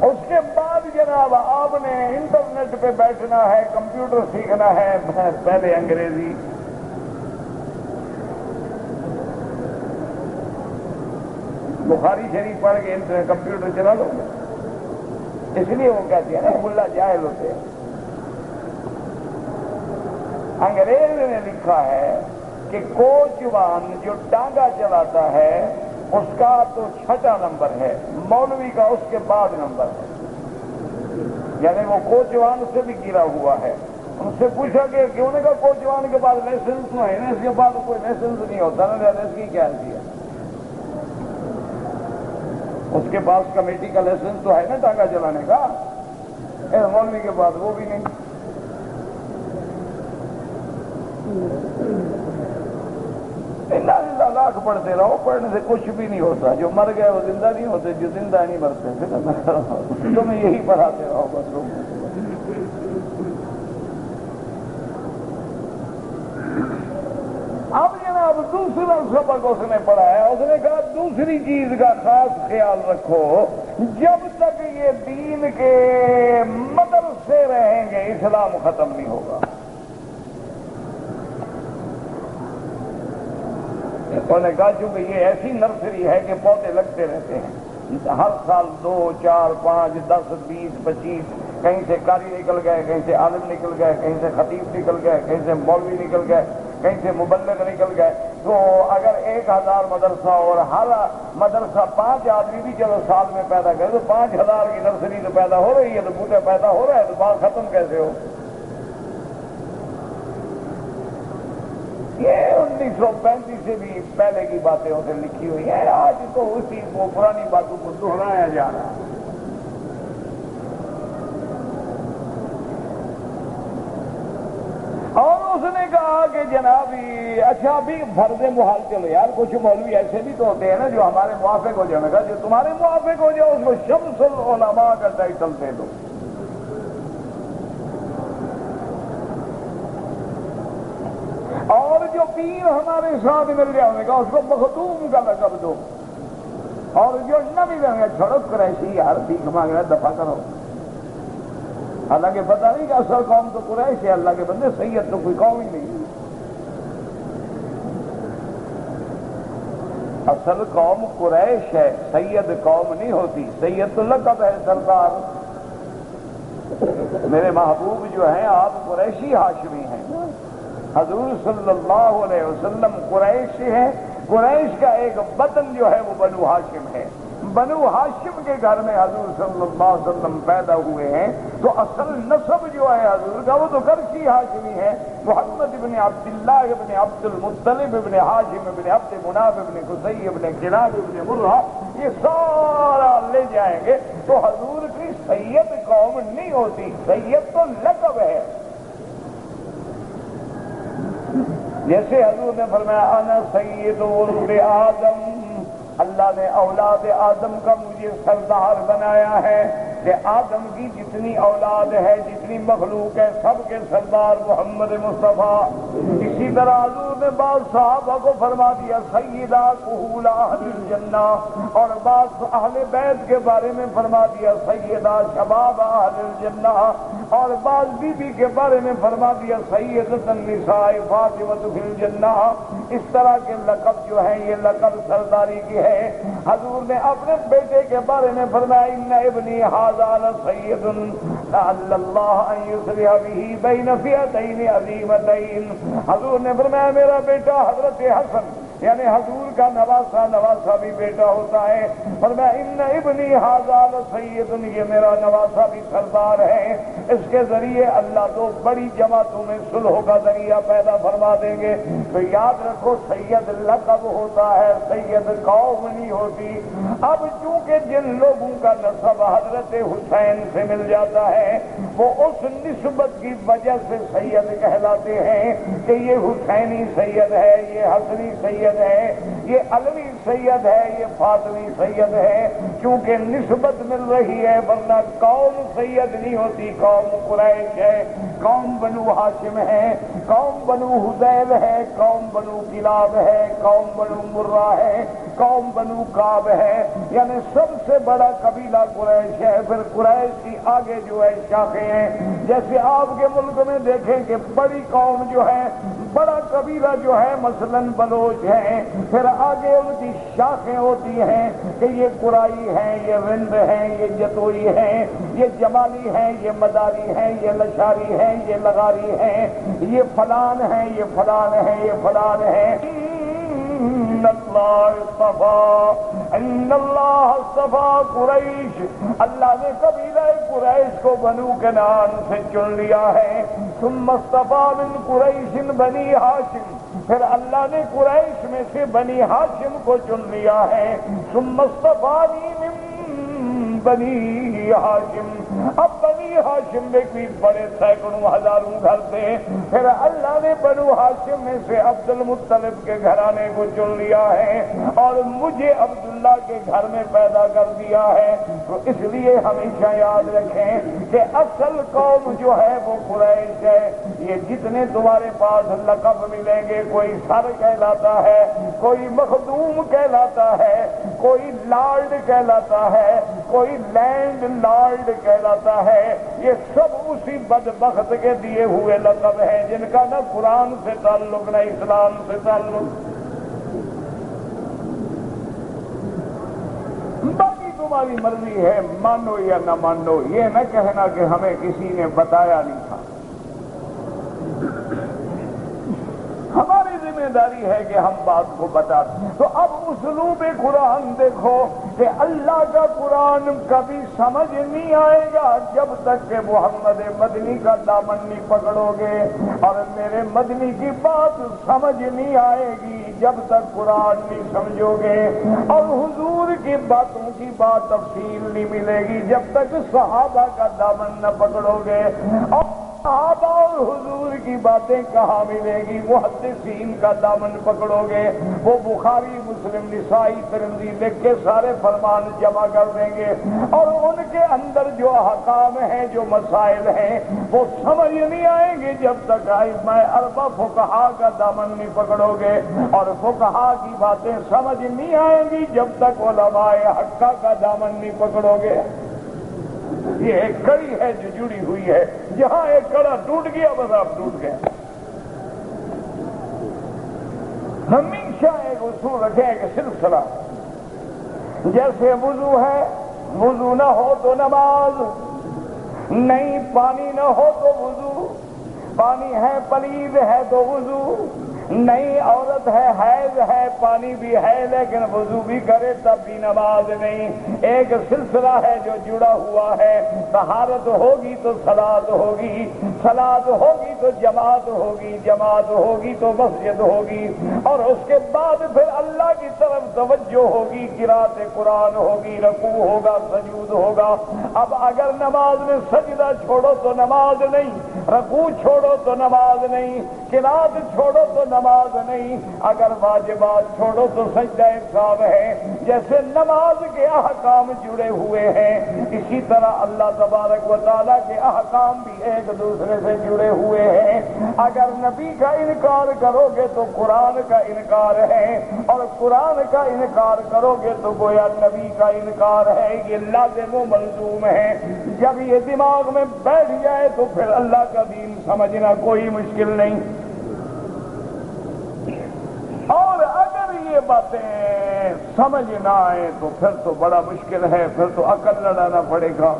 اس کے بعد جناب آپ نے انٹرنیٹ پہ بیٹھنا ہے، کمپیوٹر سیکھنا ہے، پہلے انگریزی۔ بخاری شریف پڑھ کے کمپیوٹر چلا لو گے، اس لیے وہ کہتے ہیں نا ملا جاہل ہوتے ہیں۔ انگریز نے لکھا ہے کہ کوچوان جو ٹانگا چلاتا ہے اس کا تو 6واں نمبر ہے، مولوی کا اس کے بعد نمبر ہے، یعنی وہ کوچوان سے بھی گرا ہوا ہے۔ ان سے پوچھا کہ کیوں نے کہا کوچوان کے بعد لائسنس تو ہے نا، اس کے بعد کوئی لائسنس نہیں ہوتا نا، اس کی کیا حیثیت؟ اس کے پاس کمیٹی کا لائسنس تو ہے نا ٹانگا چلانے کا، مولوی کے بعد وہ بھی نہیں۔ لاکھ پڑھتے رہو، پڑھنے سے کچھ بھی نہیں ہوتا، جو مر گئے وہ زندہ نہیں ہوتے، جو زندہ نہیں مرتے، تمہیں یہی پڑھاتے رہو بس لوگ۔ اب جناب دوسرا سبق اس نے پڑھایا، اس نے کہا دوسری چیز کا خاص خیال رکھو، جب تک یہ دین کے مدرسے رہیں گے اسلام ختم نہیں ہوگا۔ انہوں نے کہا چونکہ یہ ایسی نرسری ہے کہ پودے لگتے رہتے ہیں، ہر سال 2، 4، 5، 10، 20، 25، کہیں سے قاری نکل گئے، کہیں سے عالم نکل گئے، کہیں سے خطیب نکل گئے، کہیں سے مولوی نکل گئے، کہیں سے مبلغ نکل گئے۔ تو اگر 1000 مدرسہ اور ہر مدرسہ 5 آدمی بھی چلو سال میں پیدا کرے تو 5000 کی نرسری تو پیدا ہو رہی ہے، تو بوٹے پیدا ہو رہے ہیں، تو بات ختم کیسے ہو؟ یہ 1935 سے بھی پہلے کی باتیں اسے لکھی ہوئی ہیں، آج تو اسی وہ پرانی باتوں کو دہرایا جا رہا ہے۔ اور اس نے کہا کہ جناب اچھا ابھی فرض محال، چلو یار کچھ مولوی ایسے بھی تو ہوتے ہیں نا جو ہمارے موافق ہو جانے کا، جو تمہارے موافق ہو جائے اس کو شمس العلماء کا ٹائٹل دے دو۔ اور جو پیر ہمارے ساتھ مل جائے گا اس کو مخدوم کا لقب دو، اور جو نہ ملے گا چھوڑو قریشی، یار بھیک مانگ رہا دفع کرو۔ حالانکہ پتہ نہیں کہ اصل قوم تو قریش ہے، اللہ کے بندے سید تو کوئی قوم ہی نہیں، اصل قوم قریش ہے، سید قوم نہیں ہوتی، سید تو لقب ہے، سردار۔ میرے محبوب جو ہیں آپ قریشی ہاشمی ہیں، حضور صلی اللہ علیہ وسلم قریش ہے، قریش کا ایک وطن جو ہے وہ بنو ہاشم ہے، بنو ہاشم کے گھر میں حضور صلی اللہ علیہ وسلم پیدا ہوئے ہیں، تو اصل نسب جو ہے حضور کا وہ تو قریشی ہاشمی ہے، محمد ابن عبداللہ ابن عبد المطلب ابن ہاشم ابن عبد مناف ابن قصی ابن کلاب ابن مرہ، یہ سارا لے جائیں گے تو حضور کی سید قوم نہیں ہوتی، سید تو لقب ہے۔ جیسے حضور نے فرمایا انا سید ولد آدم، اللہ نے اولاد آدم کا مجھے سردار بنایا ہے کہ آدم کی جتنی اولاد ہے، جتنی مخلوق ہے، سب کے سردار محمد مصطفیٰ۔ اسی طرح حضور نے بعض صحابہ کو فرما دیا سیدہ کہول اہل الجنہ، اور بعض اہل بیت کے بارے میں فرما دیا سیدہ شباب اہل الجنہ، اور بعض بی بی کے بارے میں فرما دیا سیدۃ النساء فاطمۃ فی الجنہ۔ اس طرح کے لقب جو ہیں یہ لقب سرداری کی ہے۔ حضور نے اپنے بیٹے کے بارے میں فرمایا ان ابنی ھذا لسید لعل اللہ ان یصلح بہ بین فئتین عظیمتین۔ حضور نے فرمایا میرا بیٹا حضرت حسن یعنی حضور کا نواسا نواسا بھی بیٹا ہوتا ہے۔ فرمایا ان ابنی ھذا لسید، یہ میرا نواسا بھی سردار ہے، اس کے ذریعے اللہ تو بڑی جماعتوں میں صلح کا ذریعہ پیدا فرما دیں گے۔ تو یاد رکھو سید لقب ہوتا ہے، سید قوم نہیں ہوتی۔ اب چونکہ جن لوگوں کا نسب حضرت حسین سے مل جاتا ہے وہ اس نسبت کی وجہ سے سید کہلاتے ہیں کہ یہ حسینی سید ہے، یہ حسنی سید ہے، یہ علوی سید ہے، یہ فاطمی سید ہے، کیونکہ نسبت مل رہی ہے، ورنہ قوم سید نہیں ہوتی۔ قوم قریش ہے، قوم بنو ہاشم ہے، قوم بنو حذیل ہے، قوم بنو کلاب ہے، قوم بنو مرہ ہے، قوم بنو کعب ہے، یعنی سب سے بڑا قبیلہ قریش ہے۔ پھر قریش کی آگے جو ہے شاخیں ہیں، جیسے آپ کے ملک میں دیکھیں کہ بڑی قوم جو ہے، بڑا قبیلہ جو ہے مثلا بلوچ ہیں، پھر آگے ان کی شاخیں ہوتی ہیں کہ یہ قرائی ہیں، یہ رند ہیں، یہ جتوئی ہیں، یہ جمالی ہیں، یہ مداری ہیں، یہ لشاری ہیں، یہ لغاری ہیں، یہ فلان ہیں، یہ فلان ہیں، یہ فلان ہیں۔ ان اللہ اصطفیٰ قریش، اللہ نے قبیلہ قریش کو بنو کنعان سے چن لیا ہے۔ ثم اصطفیٰ من قریش بنی ہاشم، پھر اللہ نے قریش میں سے بنی ہاشم کو چن لیا ہے۔ ثم اصطفانی من بنی ہاشم، اب بنی ہاشم میں کوئی بڑے سینکڑوں ہزاروں گھر تھے، پھر اللہ نے بنو ہاشم میں سے عبد المطلب کے گھرانے کو چن لیا ہے اور مجھے عبداللہ کے گھر میں پیدا کر دیا ہے۔ تو اس لیے ہمیشہ یاد رکھیں کہ اصل قوم جو ہے وہ قریش ہے۔ یہ جتنے تمہارے پاس لقب ملیں گے، کوئی سر کہلاتا ہے، کوئی مخدوم کہلاتا ہے، کوئی لارڈ کہلاتا ہے، کوئی لینڈ لارڈ کہلاتا ہے، یہ سب اسی بدبخت کے دیے ہوئے لقب ہیں جن کا نہ قرآن سے تعلق نہ اسلام سے تعلق۔ باقی تمہاری مرضی ہے، مانو یا نہ مانو، یہ نہ کہنا کہ ہمیں کسی نے بتایا نہیں تھا۔ ہماری ذمہ داری ہے کہ ہم بات کو بتا دیں۔ تو اب اسلوب قرآن دیکھو کہ اللہ کا قرآن کبھی سمجھ نہیں آئے گا جب تک کہ محمد مدنی کا دامن نہیں پکڑو گے، اور میرے مدنی کی بات سمجھ نہیں آئے گی جب تک قرآن نہیں سمجھو گے، اور حضور کی باتوں کی بات تفصیل نہیں ملے گی جب تک صحابہ کا دامن نہ پکڑو گے، اور صحابہ اور حضور کی باتیں کہاں ملے گی؟ محدثین کا دامن پکڑو گے، وہ بخاری مسلم نسائی ترمذی لکھ کے سارے فرمان جمع کر دیں گے، اور ان کے اندر جو احکام ہیں، جو مسائل ہیں، وہ سمجھ نہیں آئیں گے جب تک ائمہ اربعہ فقہا کا دامن نہیں پکڑو گے، اور فقہا کی باتیں سمجھ نہیں آئیں گی جب تک علماء حقہ کا دامن نہیں پکڑو گے۔ یہ ایک کڑی ہے جو جڑی ہوئی ہے، جہاں ایک کڑا ٹوٹ گیا بس آپ ٹوٹ گئے۔ ہمیشہ ایک اصول رکھیں کہ سلسلہ، جیسے وضو ہے، وضو نہ ہو تو نماز نہیں، پانی نہ ہو تو وضو، پانی ہے پلید ہے تو وضو نہیں، عورت ہے حیض ہے پانی بھی ہے لیکن وضو بھی کرے تب بھی نماز نہیں۔ ایک سلسلہ ہے جو جڑا ہوا ہے، طہارت ہوگی تو صلاۃ ہوگی، صلاۃ ہوگی تو جماعت ہوگی، جماعت ہوگی تو مسجد ہوگی، اور اس کے بعد پھر اللہ کی طرف توجہ ہوگی، قرات قرآن ہوگی، رکوع ہوگا، سجود ہوگا۔ اب اگر نماز میں سجدہ چھوڑو تو نماز نہیں، رکوع چھوڑو تو نماز نہیں، قرات چھوڑو تو نماز نہیں، اگر واجبات چھوڑو تو سجدہ سہو ہے۔ جیسے نماز کے احکام جڑے ہوئے ہیں، اسی طرح اللہ تبارک و تعالیٰ کے احکام بھی ایک دوسرے سے جڑے ہوئے ہیں۔ اگر نبی کا انکار کرو گے تو قرآن کا انکار ہے، اور قرآن کا انکار کرو گے تو گویا نبی کا انکار ہے۔ یہ لازم و ملزوم ہے۔ جب یہ دماغ میں بیٹھ جائے تو پھر اللہ کا دین سمجھنا کوئی مشکل نہیں۔ اور اگر یہ باتیں سمجھ نہ آئے تو پھر تو بڑا مشکل ہے، پھر تو عقل لڑانا پڑے گا،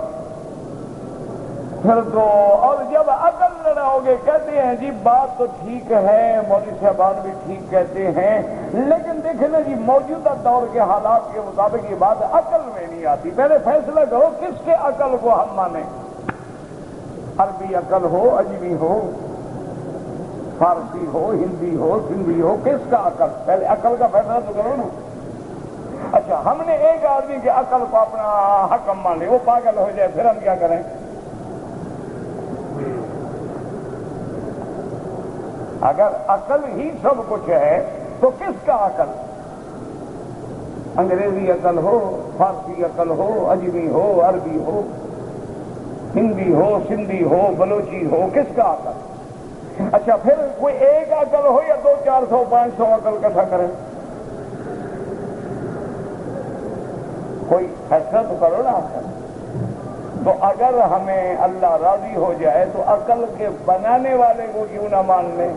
پھر تو، اور جب عقل لڑاؤ گے؟ کہتے ہیں جی بات تو ٹھیک ہے، مولوی صاحبان بھی ٹھیک کہتے ہیں، لیکن دیکھیں نا جی موجودہ دور کے حالات کے مطابق یہ بات عقل میں نہیں آتی۔ پہلے فیصلہ کرو کس کے عقل کو ہم مانیں، عربی عقل ہو، اجمی ہو، فارسی ہو، ہندی ہو، سندھی ہو، کس کا عقل؟ پہلے عقل کا فیصلہ تو کرو نا۔ اچھا ہم نے ایک آدمی کی عقل کو اپنا حکم مان لے، وہ پاگل ہو جائے، پھر ہم کیا کریں؟ اگر عقل ہی سب کچھ ہے تو کس کا عقل؟ انگریزی عقل ہو، فارسی عقل ہو، اجمی ہو، عربی ہو، ہندی ہو، سندھی ہو، بلوچی ہو، کس کا عقل؟ اچھا پھر کوئی ایک عقل ہو یا 200 400 500 عقل اکٹھا کریں؟ کوئی فیصلہ تو کرو نا عقل۔ تو اگر ہمیں اللہ راضی ہو جائے تو عقل کے بنانے والے کو کیوں نہ مان لیں؟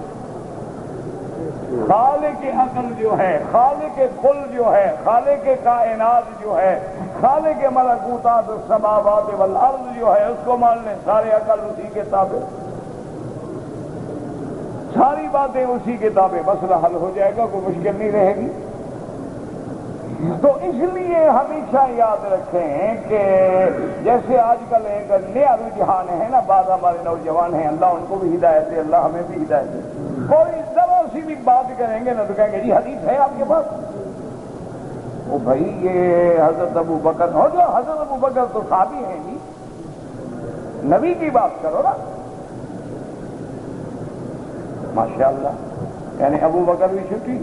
خالق عقل جو ہے، خالق کل جو ہے، خالق کائنات جو ہے، خالق ملکوتات السماوات والارض جو ہے، اس کو مان لیں، سارے عقل اسی کے تابع، ساری باتیں اسی کے تابع، مسئلہ حل ہو جائے گا، کوئی مشکل نہیں رہے گی۔ تو اس لیے ہمیشہ یاد رکھیں کہ جیسے آج کل ایک نیا رجحان ہے نا، بعض ہمارے نوجوان ہیں، اللہ ان کو بھی ہدایت دے، اللہ ہمیں بھی ہدایت دے، کوئی ذرا سی بھی بات کریں گے نا تو کہیں گے جی حدیث ہے آپ کے پاس؟ وہ بھائی یہ حضرت ابو بکر ہو، جو حضرت ابو بکر تو صحابی ہیں جی، نبی کی بات کرو نا، ماشاءاللہ، یعنی ابو بکر بھی چھٹی،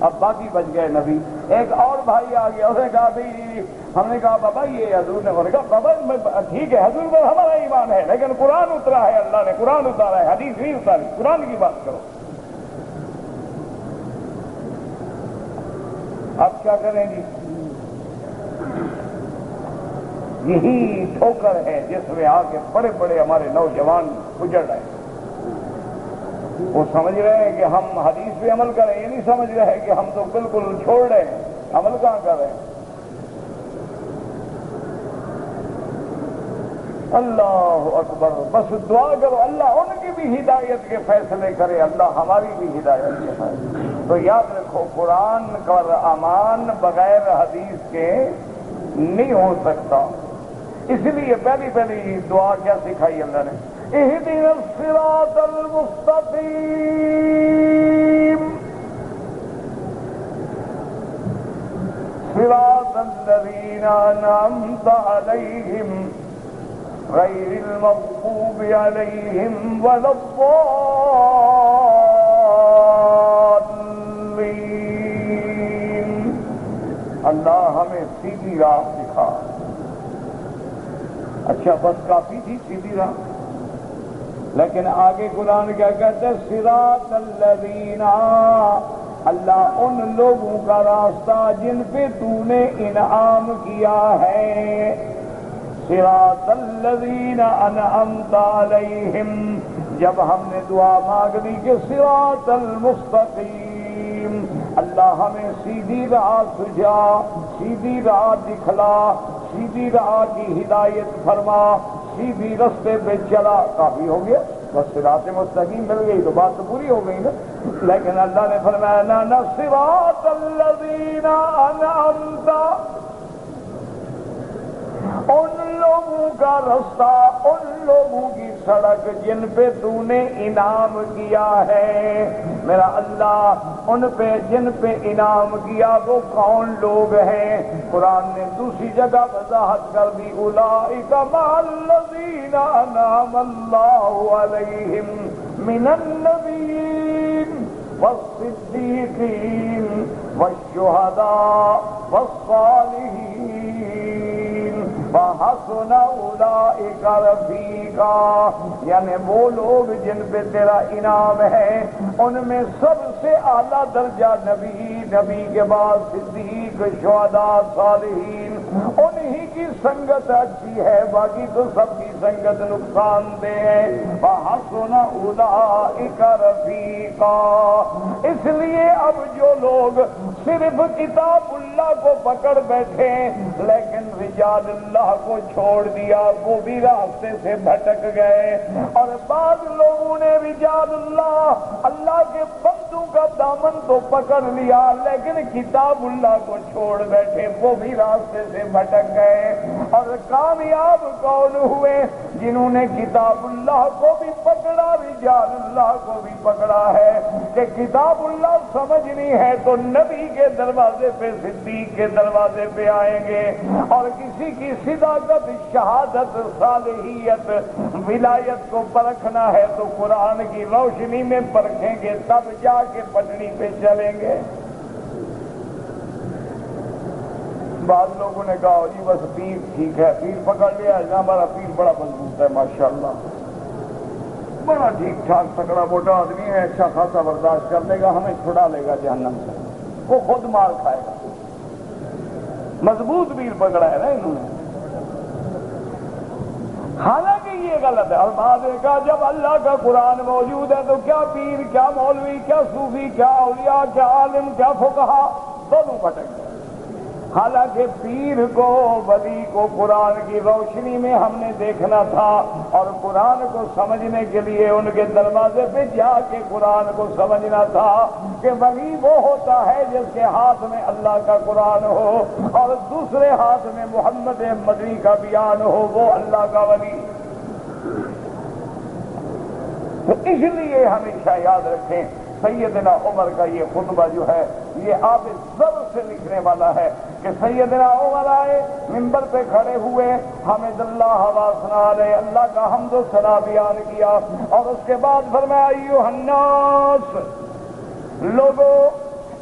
اب باقی بچ گئے نبی۔ ایک اور بھائی آ گیا، اس نے کہا بھائی، ہم نے کہا بابا یہ حضور نے کہا بابا ٹھیک ہے حضور پر ہمارا ایمان ہے، لیکن قرآن اترا ہے، اللہ نے قرآن اتارا ہے، حدیث نہیں اتاری، قرآن کی بات کرو۔ اب کیا کریں گی؟ یہی ٹھوکر ہے جس میں آ کے بڑے بڑے ہمارے نوجوان گزر رہے ہیں۔ وہ سمجھ رہے ہیں کہ ہم حدیث پہ عمل کریں، یہ نہیں سمجھ رہے ہیں کہ ہم تو بالکل چھوڑ رہے ہیں، عمل کہاں کر رہے ہیں؟ اللہ اکبر، بس دعا کرو اللہ ان کی بھی ہدایت کے فیصلے کرے، اللہ ہماری بھی ہدایت کے فیصلے۔ تو یاد رکھو قرآن کا امان بغیر حدیث کے نہیں ہو سکتا، اس لیے پہلی دعا کیا سکھائی اللہ نے؟ اہدنا الصراط المستقیم صراط الذین انعمت علیہم غیر المغضوب علیہم ولا الضالین۔ اللہ ہمیں سیدھی راہ دکھا۔ اچھا بس کافی تھی سیدھی راہ، لیکن آگے قرآن کیا کہتے ہیں؟ صراط الذین، اللہ ان لوگوں کا راستہ جن پہ تو نے انعام کیا ہے، صراط الذین انعمت علیہم، جب ہم نے دعا مانگ لی کہ صراط المستقیم، اللہ ہمیں سیدھی راہ سجا، سیدھی راہ دکھلا، سیدھی راہ کی ہدایت فرما، سیدھی رستے پہ چلا۔ کافی ہو گیا، بس صراط مستقیم مل گئی تو بات تو پوری ہو گئی نا۔ لیکن اللہ نے فرمایا نا صراط الذین انعمت، ان لوگوں کا رستہ، ان لوگوں کی سڑک جن پہ تو نے انعام کیا ہے میرا اللہ، ان پہ جن پہ انعام کیا وہ کون لوگ ہیں؟ قرآن نے دوسری جگہ وضاحت کر دی، اولئک مع الذین انعم اللہ علیہم من النبیین والصدیقین والشہداء والصالحین وحسن اولئک رفیقا، یعنی وہ لوگ جن پہ تیرا انعام ہے ان میں سب سے اعلیٰ درجہ نبی، نبی کے بعد صدیق، شہداء، صالحین، انہی کی سنگت اچھی ہے، باقی تو سب کی سنگت نقصان دہ ہے۔ وَحَسُنَ أُولَٰئِكَ رَفِیقًا۔ اس لیے اب جو لوگ صرف کتاب اللہ کو پکڑ بیٹھے لیکن رجال اللہ کو چھوڑ دیا، وہ بھی راستے سے بھٹک گئے، اور بعض لوگوں نے رجال اللہ کے بندوں کا دامن تو پکڑ لیا لیکن کتاب اللہ کو چھوڑ بیٹھے، وہ بھی راستے سے بھٹک گئے۔ اور کامیاب کون ہوئے؟ جنہوں نے کتاب اللہ کو بھی پکڑا، رجال اللہ کو بھی پکڑا ہے کہ کتاب اللہ سمجھنی ہے تو نبی کے دروازے پہ، صدیق کے دروازے پہ آئیں گے، اور کسی کی صداقت، شہادت، صالحیت، ولایت کو پرکھنا ہے تو قرآن کی روشنی میں پرکھیں گے، تب جا کے پٹڑی پہ چلیں گے۔ بعض لوگوں نے کہا جی بس پیر ٹھیک ہے، پیر پکڑ لیا، ہمارا پیر بڑا مضبوط ہے، ماشاءاللہ بڑا ٹھیک ٹھاک تکڑا موٹا آدمی ہے، اچھا خاصا برداشت کر لے گا، ہمیں چھڑا لے گا جہنم سے، وہ خود مار کھائے گا۔ مضبوط پیر پکڑا ہے نا انہوں نے، حالانکہ یہ غلط ہے۔ اور بعد نے کہا جب اللہ کا قرآن موجود ہے تو کیا پیر، کیا مولوی، کیا صوفی، کیا اولیاء، کیا عالم، کیا فقہا، دونوں پٹک گئے۔ حالانکہ پیر کو، ولی کو قرآن کی روشنی میں ہم نے دیکھنا تھا، اور قرآن کو سمجھنے کے لیے ان کے دروازے پہ جا کے قرآن کو سمجھنا تھا کہ ولی وہ ہوتا ہے جس کے ہاتھ میں اللہ کا قرآن ہو اور دوسرے ہاتھ میں محمد مدنی کا بیان ہو، وہ اللہ کا ولی۔ تو اس لیے ہمیشہ یاد رکھیں سیدنا عمر کا یہ خطبہ جو ہے یہ آپ ضرور سے لکھنے والا ہے کہ سیدنا عمر آئے، منبر پہ کھڑے ہوئے، حمد اللہ وثنا علیہ، اللہ کا حمد و ثنا بیان کیا، اور اس کے بعد فرمایا ایھا الناس، لوگو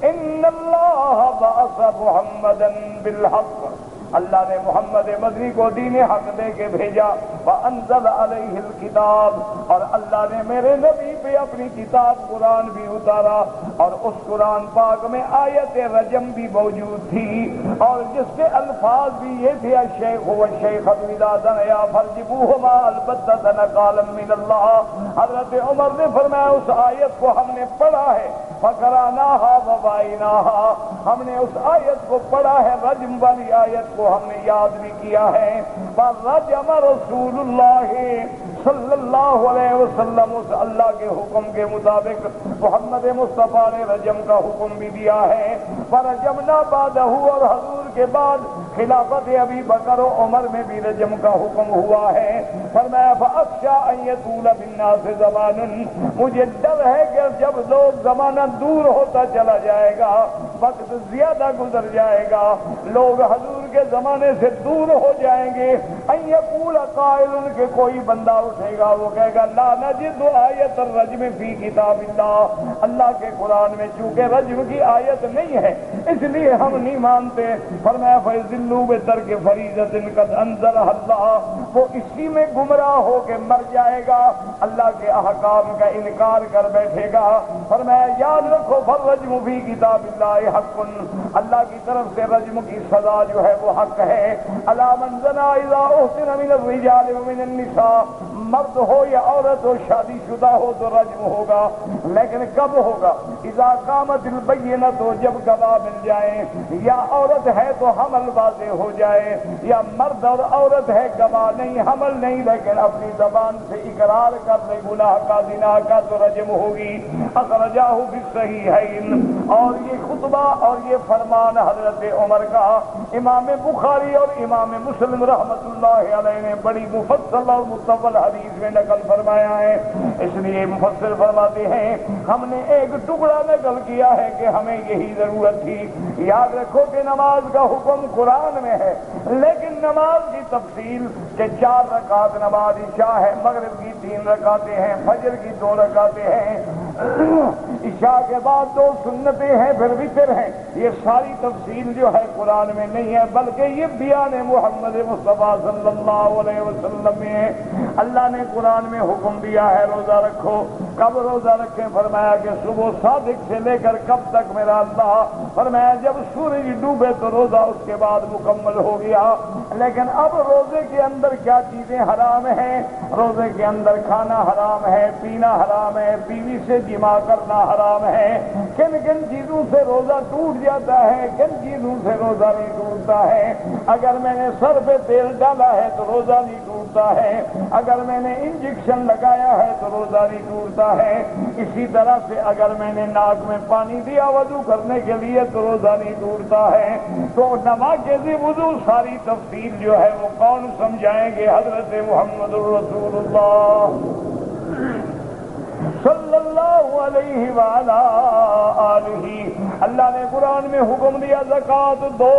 ان اللہ بعث محمدا بالحق، اللہ نے محمد مدنی کو دین حق دے کے بھیجا، وانزل علیہ الکتاب، اور اللہ نے میرے نبی پہ اپنی کتاب قرآن بھی اتارا، اور اس قرآن پاک میں آیت رجم بھی موجود تھی، اور جس کے الفاظ بھی یہ تھے الشیخ والشیخۃ اذا زنیا فارجموہما البتۃ نکالا من اللہ۔ حضرت عمر نے فرمایا اس آیت کو ہم نے پڑھا ہے، فقرأناہا ووعیناہا، ہم نے اس آیت کو پڑھا ہے، رجم والی آیت کو ہم نے یاد بھی کیا ہے۔ فرجم رسول اللہ صلی اللہ علیہ وسلم، اس اللہ کے حکم کے مطابق محمد مصطفیٰ نے رجم کا حکم بھی دیا ہے۔ فرجمنا بعدہ، اور حضور کے بعد خلافت ابی بکر و عمر میں بھی رجم کا حکم ہوا ہے۔ فرمایا فاخشى ان يطول بالناس زمان، مجھے ڈر ہے کہ جب لوگ زمانہ دور ہوتا چلا جائے گا، وقت زیادہ گزر جائے گا، لوگ حضور کے زمانے سے دور ہو جائیں گے، ان یقول قائل، کے کوئی بندہ اٹھے گا وہ کہے گا لا نجد آیت الرجم فی کتاب اللہ، اللہ کے قرآن میں چونکہ رجم کی آیت نہیں ہے اس لیے ہم نہیں مانتے۔ فرمایا فیضلوا بترک فریضۃ قد انزلها اللہ، وہ اسی میں گمراہ ہو کے مر جائے گا، اللہ کے احکام کا انکار کر بیٹھے گا۔ فرمایا یاد رکھو فالرجم فی کتاب اللہ حق، اللہ کی طرف سے رجم کی سزا جو ہے وہ حق ہے۔ الا من زنا اذا احسن من الرجال ومن النساء، مرد ہو یا عورت ہو، شادی شدہ ہو تو رجم ہوگا، لیکن کب ہوگا؟ اذا قامت البینۃ، جب گواہ مل جائیں، یا عورت ہے تو حمل واضح ہو جائے، یا مرد اور عورت ہے گواہ نہیں، حمل نہیں، لیکن اپنی زبان سے اقرار کر لے گناہ کا، زنا کا، تو رجم ہوگی۔ اخرجہ فی الصحیحین، اور یہ خطبہ اور یہ فرمان حضرت عمر کا امام بخاری اور امام مسلم رحمت اللہ علیہ نے بڑی مفصل اور مطول حدیث میں نقل فرمایا ہے۔ اس لیے مفسر فرماتے ہیں ہم نے ایک ٹکڑا نقل کیا ہے کہ ہمیں یہی ضرورت تھی۔ یاد رکھو کہ نماز کا حکم قرآن میں ہے، لیکن نماز کی تفصیل کہ 4 رکعت نماز عشاء ہے، مغرب کی 3 رکعتیں ہیں، فجر کی 2 رکعتیں ہیں، عشاء کے بعد 2 سنتیں ہیں، پھر وتر ہیں، یہ ساری تفصیل جو ہے قرآن میں نہیں ہے، بلکہ یہ بیان محمد مصطفیٰ صلی اللہ علیہ وسلم میں ہے۔ اللہ اللہ نے قرآن میں حکم دیا ہے روزہ رکھو، کب روزہ رکھیں؟ فرمایا کہ صبح صادق سے لے کر کب تک میرا اللہ؟ فرمایا جب سورج ڈوبے تو روزہ اس کے بعد مکمل ہو گیا۔ لیکن اب روزے کے اندر کیا چیزیں حرام ہیں؟ روزے کے اندر کھانا حرام ہے، پینا حرام ہے، بیوی سے جماع کرنا حرام ہے۔ کن کن چیزوں سے روزہ ٹوٹ جاتا ہے، کن چیزوں سے روزہ نہیں ٹوٹتا ہے؟ اگر میں نے سر پہ تیل ڈالا ہے تو روزہ نہیں ٹوٹتا ہے، اگر میں نے انجیکشن لگایا ہے تو روزہ نہیں ٹوٹتا ہے۔ اسی طرح سے اگر میں نے ناک میں پانی دیا وضو کرنے کے لیے تو روزہ نہیں ٹوٹتا ہے۔ تو نواقض وضو ساری تفصیل جو ہے وہ کون سمجھائیں گے؟ حضرت محمد الرسول اللہ صلی اللہ علیہ وآلہ آلہ۔ اللہ نے قرآن میں حکم دیا زکوٰۃ دو،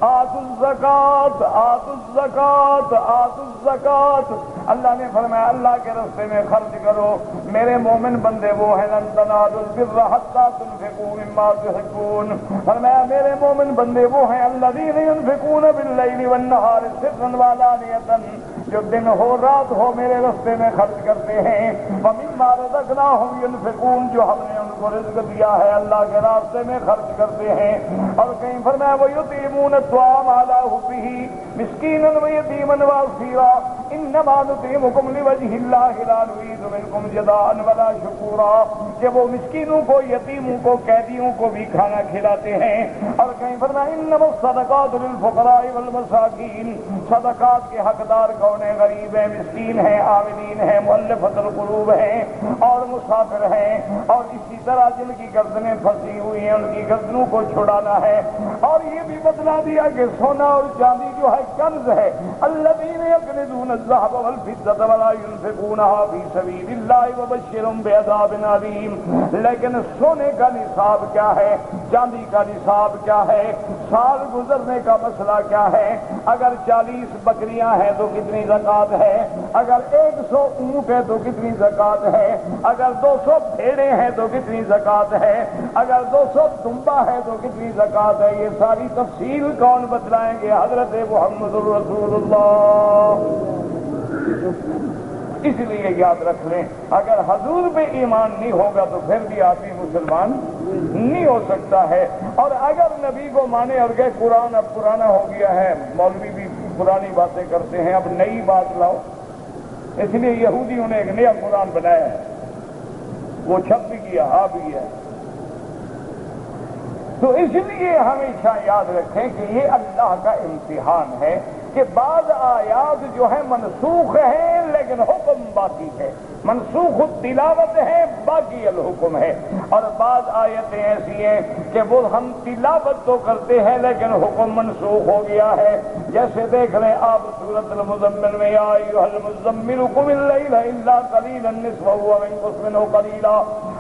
آتوا الزکوٰۃ، آتوا الزکوٰۃ، آتوا الزکوٰۃ۔ اللہ نے فرمایا اللہ کے راستے میں خرچ کرو۔ میرے مومن بندے وہ ہیں لن تنالوا البر حتى تنفقوا مما تحبون۔ فرمایا میرے مومن بندے وہ ہیں الذين ينفقون بالليل والنهار سرا وعلانية، جو دن ہو رات ہو میرے راستے میں خرچ کرتے ہیں۔ ومما رزقناهم ينفقون، جو ہم نے ان کو رزق دیا ہے اللہ کے راستے میں خرچ کرتے ہیں۔ اور کہیں فرمایا ويطعمون الطعام على حبه مسكينا ويتيما واسيرا انما نطعمكم لوجه الله لا نريد منكم جزاء ولا شكورا، کہ وہ مسکینوں کو، یتیموں کو، قیدیوں کو بھی کھانا کھلاتے ہیں۔ اور کہیں فرمایا انما الصدقات للفقراء والمساکین، صدقات کے حقدار کون ہیں؟ غریب ہیں، مسکین ہیں، عاملین ہیں، مؤلفۃ القلوب ہیں اور مسافر ہیں، اور اسی طرح جن کی گردنیں پھنسی ہوئی ہیں ان کی گردنوں کو چھڑانا ہے۔ اور یہ بھی بتلا دیا کہ سونا اور چاندی جو ہے کنز ہے، الذین یکنزون الذهب والفضة ولا ينفقونها في سبيل الله وبشرهم بعذاب علیم۔ لیکن سونے کا نصاب کیا ہے؟ چاندی کا نصاب کیا ہے؟ سال گزرنے کا مسئلہ کیا ہے؟ اگر 40 بکریاں ہیں تو کتنی زکوٰۃ ہے؟ اگر 100 اونٹ ہے تو کتنی زکوٰۃ ہے؟ اگر 200 بھیڑیں ہیں تو کتنی زکوٰۃ ہے؟ اگر 200 دمبا ہے تو کتنی زکوٰۃ ہے؟ یہ ساری تفصیل کون بتلائیں گے؟ حضرت محمد الرسول اللہ۔ اس لیے یاد رکھ لیں اگر حضور پہ ایمان نہیں ہوگا تو پھر بھی آدمی مسلمان نہیں ہو سکتا ہے۔ اور اگر نبی کو مانے اور کہ قرآن اب پرانا ہو گیا ہے، مولوی بھی پرانی باتیں کرتے ہیں، اب نئی بات لاؤ، اس لیے یہودیوں نے ایک نیا قرآن بنایا ہے، وہ چھپ بھی کیا آ بھی ہے۔ تو اس لیے ہمیشہ یاد رکھیں کہ یہ اللہ کا امتحان ہے کہ بعض آیات جو ہیں منسوخ ہیں لیکن حکم باقی ہے، منسوخ التلاوت ہے باقی الحکم ہے۔ اور بعض آیتیں ایسی ہیں کہ وہ ہم تلاوت تو کرتے ہیں لیکن حکم منسوخ ہو گیا ہے۔ جیسے دیکھ لیں آپ سورۃ المزمل میں یا ایھا المزمل قم اللیل الا قلیلا نصفہ وانقص منہ قلیلا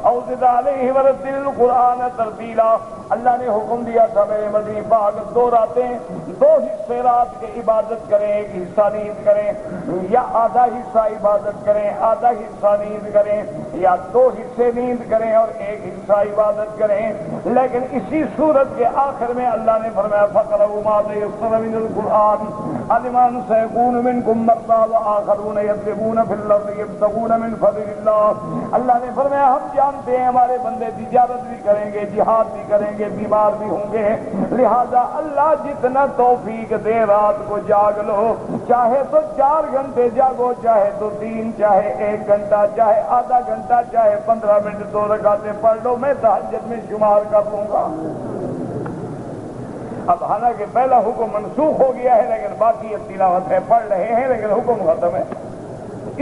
او زد علیہ ورتل القرآن ترتیلا۔ اللہ نے حکم دیا تھا میرے مدنی پاک 2 راتیں 2 حصے رات کے عبادت کریں، ایک حصہ نیند کریں، یا آدھا حصہ عبادت کریں آدھا حصہ نیند کریں، یا 2 حصے نیند کریں اور 1 حصہ عبادت کریں۔ لیکن اسی صورت کے آخر میں اللہ نے فرمایا فَقْرَؤُوا مَا تَيَسَّرَ مِنَ الْقُرْآنِ عَلِمَ سَيَكُونُ مِنكُم مَّرْضَىٰ وَآخَرُونَ يَضْرِبُونَ فِي الْأَرْضِ يَبْتَغُونَ مِن فَضْلِ اللَّهِ۔ اللہ نے فرمایا ہم جانتے ہیں ہمارے بندے تجارت بھی کریں گے، جہاد بھی کریں گے، بیمار بھی ہوں گے، لہذا اللہ جتنا توفیق دے رات کو جاگ لو، چاہے تو 4 گھنٹے جاگو، چاہے تو 3، چاہے 1 گھنٹہ، چاہے آدھا گھنٹہ، چاہے 15 منٹ 2 رکعتیں پڑھ لو، میں تہجد میں شمار کر لوں گا۔ اب حالانکہ پہلا حکم منسوخ ہو گیا ہے لیکن باقی تلاوت ہے، پڑھ رہے ہیں لیکن حکم ختم ہے۔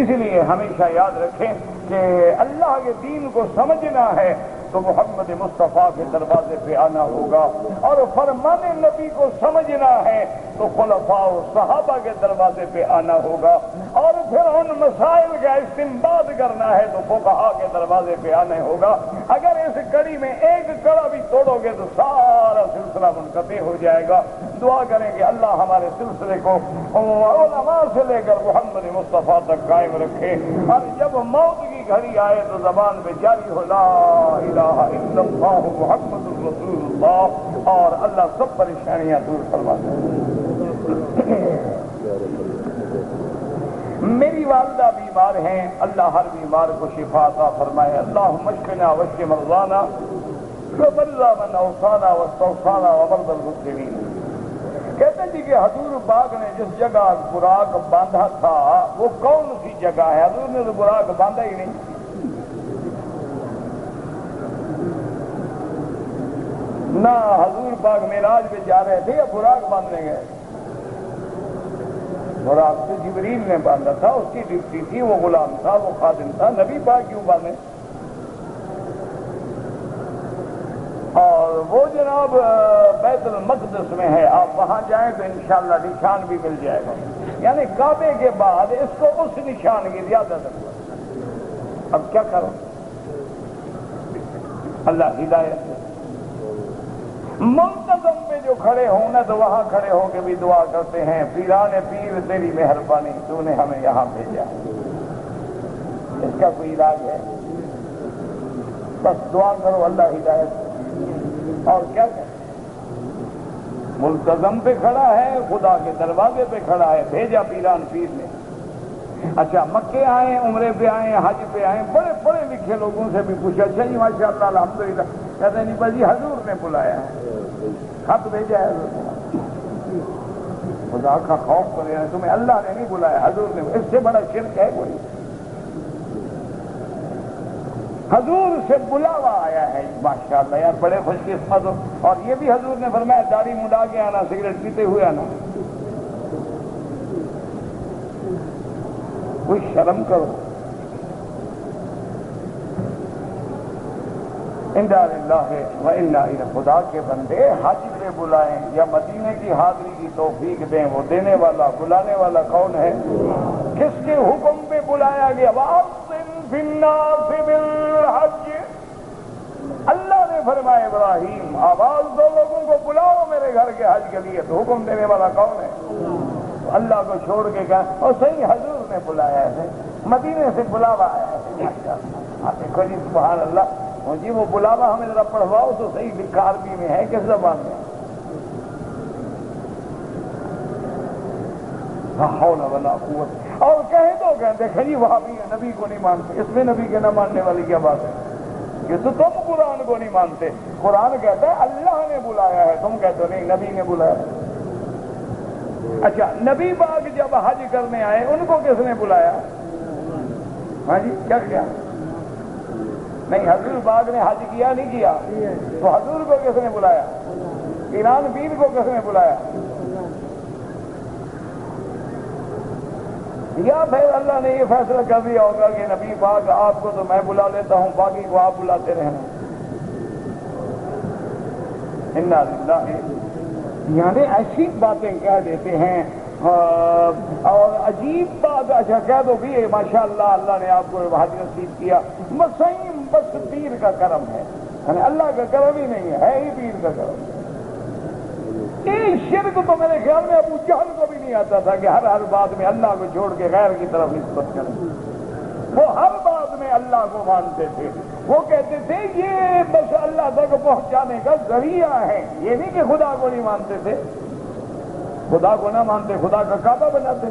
اس لیے ہمیشہ یاد رکھیں کہ اللہ کے دین کو سمجھنا ہے تو محمد مصطفیٰ کے دروازے پہ آنا ہوگا، اور فرمان نبی کو سمجھنا ہے تو خلفاء و صحابہ کے دروازے پہ آنا ہوگا، اور پھر ان مسائل کا استنباط کرنا ہے تو فقہاء کے دروازے پہ آنا ہوگا۔ اگر اس کڑی میں ایک کڑا بھی توڑو گے تو سارا سلسلہ منقطع ہو جائے گا۔ دعا کریں کہ اللہ ہمارے سلسلے کو علماء سے لے کر محمد مصطفیٰ تک قائم رکھے، اور جب موت کی گھڑی آئے تو زبان پہ جاری ہو لا الہ الا اللہ محمد الرسول اللہ، اور اللہ سب پریشانیاں دور فرما دے۔ میری والدہ بیمار ہیں، اللہ ہر بیمار کو شفا عطا فرمائے۔ اللہم اشفنا واشف مرضانا ومرضى من اوصانا واستوصانا ومرضى المسلمین۔ کہتے ہیں جی کہ حضور پاک نے جس جگہ براق باندھا تھا وہ کون سی جگہ ہے؟ حضور نے تو براق باندھا ہی نہیں۔ نہ حضور پاک معراج پہ جا رہے تھے یا براق باندھنے گئے؟ براق تو جبریل نے باندھا تھا، اس کی ڈیوٹی تھی، وہ غلام تھا، وہ خادم تھا، نبی پاک کیوں باندھے؟ اور وہ جناب بیت المقدس میں ہے، آپ وہاں جائیں تو انشاءاللہ نشان بھی مل جائے گا، یعنی کعبے کے بعد اس کو اس نشان کی زیادہ ضرورت۔ اب کیا کرو؟ اللہ ہدایت ہے۔ منتظم پہ جو کھڑے ہوں نا تو وہاں کھڑے ہو کے بھی دعا کرتے ہیں، پیران پیر تیری مہربانی، تو نے ہمیں یہاں بھیجا۔ اس کا کوئی علاج ہے؟ بس دعا کرو اللہ ہدایت، اور کیا کریں؟ ملتظم پہ کھڑا ہے، خدا کے دروازے پہ کھڑا ہے، بھیجا پیران پیر نے۔ اچھا مکے آئے، عمرے پہ آئے، حج پہ آئے، بڑے پڑھے لکھے لوگوں سے بھی پوچھا، اچھا جی ماشاء اللہ الحمدللہ، کہتے ہیں نہیں بھائی حضور نے بلایا ہے، خط بھیجا ہے حضور نے۔ خدا کا خوف کرے، تمہیں اللہ نے نہیں بلایا، حضور نے۔ اس سے بڑا شرک ہے کوئی؟ حضور سے بلاوا آیا ہے ماشاءاللہ، یار بڑے خوش قسمت ہو۔ اور یہ بھی حضور نے فرمایا داڑھی منڈا کے آنا، سگریٹ پیتے ہوئے آنا۔ کوئی شرم کرو۔ انا للہ و انا الیہ۔ خدا کے بندے حج پہ بلائیں یا مدینے کی حاضری کی توفیق دیں، وہ دینے والا بلانے والا کون ہے؟ کس کے حکم پہ بلایا گیا؟ وَأَذِّن فِي النَّاسِ بِالْحَجِّ۔ اللہ نے فرمایا ابراہیم آواز دو، لوگوں کو بلاؤ میرے گھر کے حج کے لیے، تو حکم دینے والا کون ہے؟ اللہ کو چھوڑ کے کہا، اور صحیح حضور نے بلایا ہے، مدینے سے بلاوا آیا ہے۔ دیکھو جی سبحان اللہ، جی وہ بلاوا ہمیں ذرا پڑھواؤ تو صحیح، لکھا عربی میں ہے کس زبان میں؟ لا حول ولا قوت۔ اور کہیں تو کہتے ہیں جی وہاں بھی نبی کو نہیں مانتے، اس میں نبی کے نہ ماننے والی کیا بات ہے؟ کہ تو تم قرآن کو نہیں مانتے، قرآن کہتا ہے اللہ نے بلایا ہے، تم کہتے ہو نہیں نبی نے بلایا۔ اچھا نبی پاک جب حج کرنے آئے ان کو کس نے بلایا؟ ہاں جی کیا کیا؟ نہیں حضور پاک نے حج کیا نہیں کیا، تو حضور کو کس نے بلایا؟ پیران پیر کو کس نے بلایا؟ یا پھر اللہ نے یہ فیصلہ کر دیا ہوگا کہ نبی پاک آپ کو تو میں بلا لیتا ہوں، باقی کو آپ بلاتے رہنا۔ انا للہ، یعنی ایسی باتیں کہہ دیتے ہیں۔ اور عجیب بات، اچھا کہہ دو بھی ماشاءاللہ اللہ نے آپ کو حج نصیب کیا، بس پیر کا کرم ہے، یعنی اللہ کا کرم ہی نہیں ہے ہی پیر کا کرم۔ یہ شرک تو میرے خیال میں ابو جہل کو بھی نہیں آتا تھا کہ ہر بات میں اللہ کو چھوڑ کے غیر کی طرف نسبت کریں۔ وہ ہر بات میں اللہ کو مانتے تھے، وہ کہتے تھے یہ بس اللہ تک پہنچانے کا ذریعہ ہے، یہ نہیں کہ خدا کو نہیں مانتے تھے۔ خدا کو نہ مانتے خدا کا کعبہ بناتے۔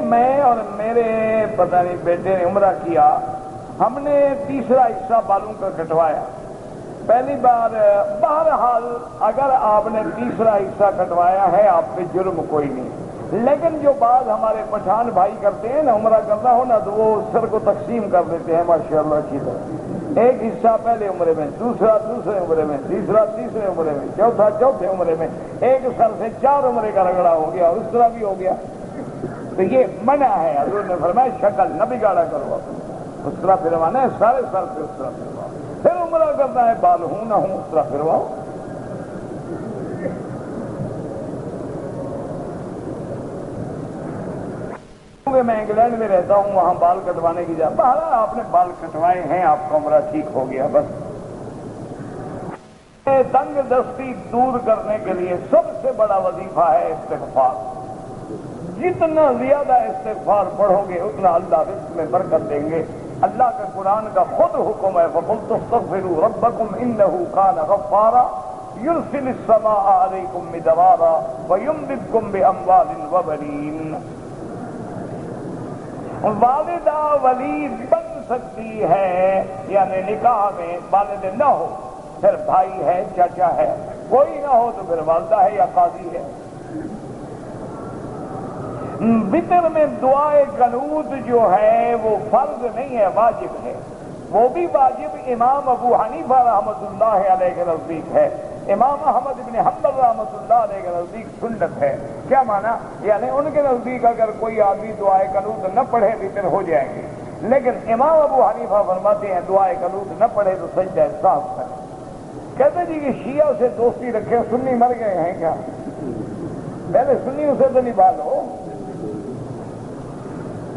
میں اور میرے پتہ نہیں بیٹے نے عمرہ کیا، ہم نے تیسرا حصہ بالوں کا کٹوایا پہلی بار۔ بہرحال اگر آپ نے تیسرا حصہ کٹوایا ہے آپ پہ جرم کوئی نہیں، لیکن جو بعض ہمارے پٹھان بھائی کرتے ہیں نا، عمرہ کرنا ہو نا تو وہ سر کو تقسیم کر دیتے ہیں ماشاءاللہ اچھی طرح، ایک حصہ پہلے عمرے میں، دوسرا دوسرے عمرے میں، تیسرا تیسرے عمرے میں، چوتھا چوتھے عمرے میں، ایک سر سے 4 عمرے کا رگڑا ہو گیا، اس طرح بھی ہو گیا۔ تو یہ منع ہے، حضور نے فرمایا شکل نہ بگاڑا کرو، اس طرح پھروانا ہے، سارے سر پہ اس طرح پھرواؤ، پھر عمرہ کرنا ہے بال ہوں نہ ہوں اس طرح پھرواؤ۔ میں انگلینڈ میں رہتا ہوں، وہاں بال کٹوانے کی جا، بہرحال آپ نے بال کٹوائے ہیں، آپ کا عمرہ ٹھیک ہو گیا۔ بس تنگ دستی دور کرنے کے لیے سب سے بڑا وظیفہ ہے استغفار۔ جتنا زیادہ استغفار پڑھو گے اتنا اللہ رزق میں برکت دیں گے۔ اللہ کا قرآن کا خود حکم ہے فَقُلْتُ اسْتَغْفِرُوا رَبَّكُمْ إِنَّهُ كَانَ غَفَّارًا يُرْسِلِ السَّمَاءَ عَلَيْكُمْ مِدْرَارًا وَيُمْدِدْكُمْ بِأَمْوَالٍ وَبَنِينَ۔ والدہ ولی بن سکتی ہے، یعنی نکاح میں والد نہ ہو، پھر بھائی ہے، چاچا ہے، کوئی نہ ہو تو پھر والدہ ہے یا قاضی ہے۔ وطر میں دعائے قنوت جو ہے وہ فرض نہیں ہے، واجب ہے۔ وہ بھی واجب امام ابو حنیفہ رحمۃ اللہ علیہ کے نزدیک ہے، امام احمد بن حنبل رحمۃ اللہ علیہ کے نزدیک سنت ہے۔ کیا مانا؟ یعنی ان کے نزدیک اگر کوئی آدمی دعائے قنوت نہ پڑھے وطر ہو جائیں گے، لیکن امام ابو حنیفہ فرماتے ہیں دعائے قنوت نہ پڑھے تو سجدہ ساز کرے۔ کہتے جی کہ شیعہ سے دوستی رکھے، سنی مر گئے ہیں کیا؟ پہلے سنیوں سے تو نبھا لو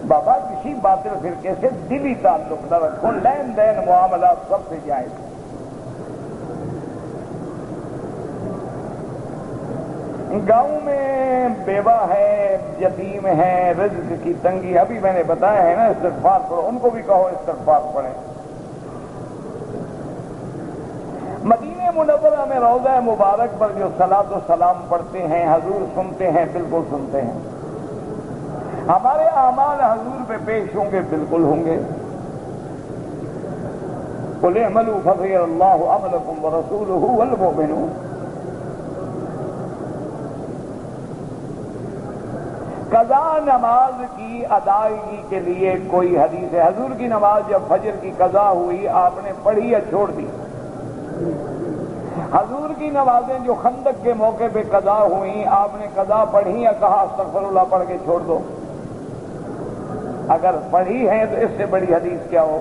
بابا، کسی باطل فرقے سے دلی تعلق نہ رکھو، لین دین معاملات سب سے جائز۔ گاؤں میں بیوہ ہے، یتیم ہے، رزق کی تنگی، ابھی میں نے بتایا ہے نا استغفار پڑھو، ان کو بھی کہو استغفار پڑھیں۔ مدینہ منورہ میں روضہ مبارک پر جو صلاۃ و سلام پڑھتے ہیں حضور سنتے ہیں، بالکل سنتے ہیں۔ ہمارے اعمال حضور پہ پیش ہوں گے، بالکل ہوں گے۔ قُلِ اعْمَلُوا فَسَيَرَى اللَّهُ عَمَلَكُمْ وَرَسُولُهُ وَالْمُؤْمِنُونَ۔ قضا نماز کی ادائیگی کے لیے کوئی حدیث ہے؟ حضور کی نماز جب فجر کی قضا ہوئی آپ نے پڑھی یا چھوڑ دی؟ حضور کی نمازیں جو خندق کے موقع پہ قضا ہوئیں آپ نے قضا پڑھی یا کہا استغفر اللہ پڑھ کے چھوڑ دو؟ اگر پڑھی ہے تو اس سے بڑی حدیث کیا ہو؟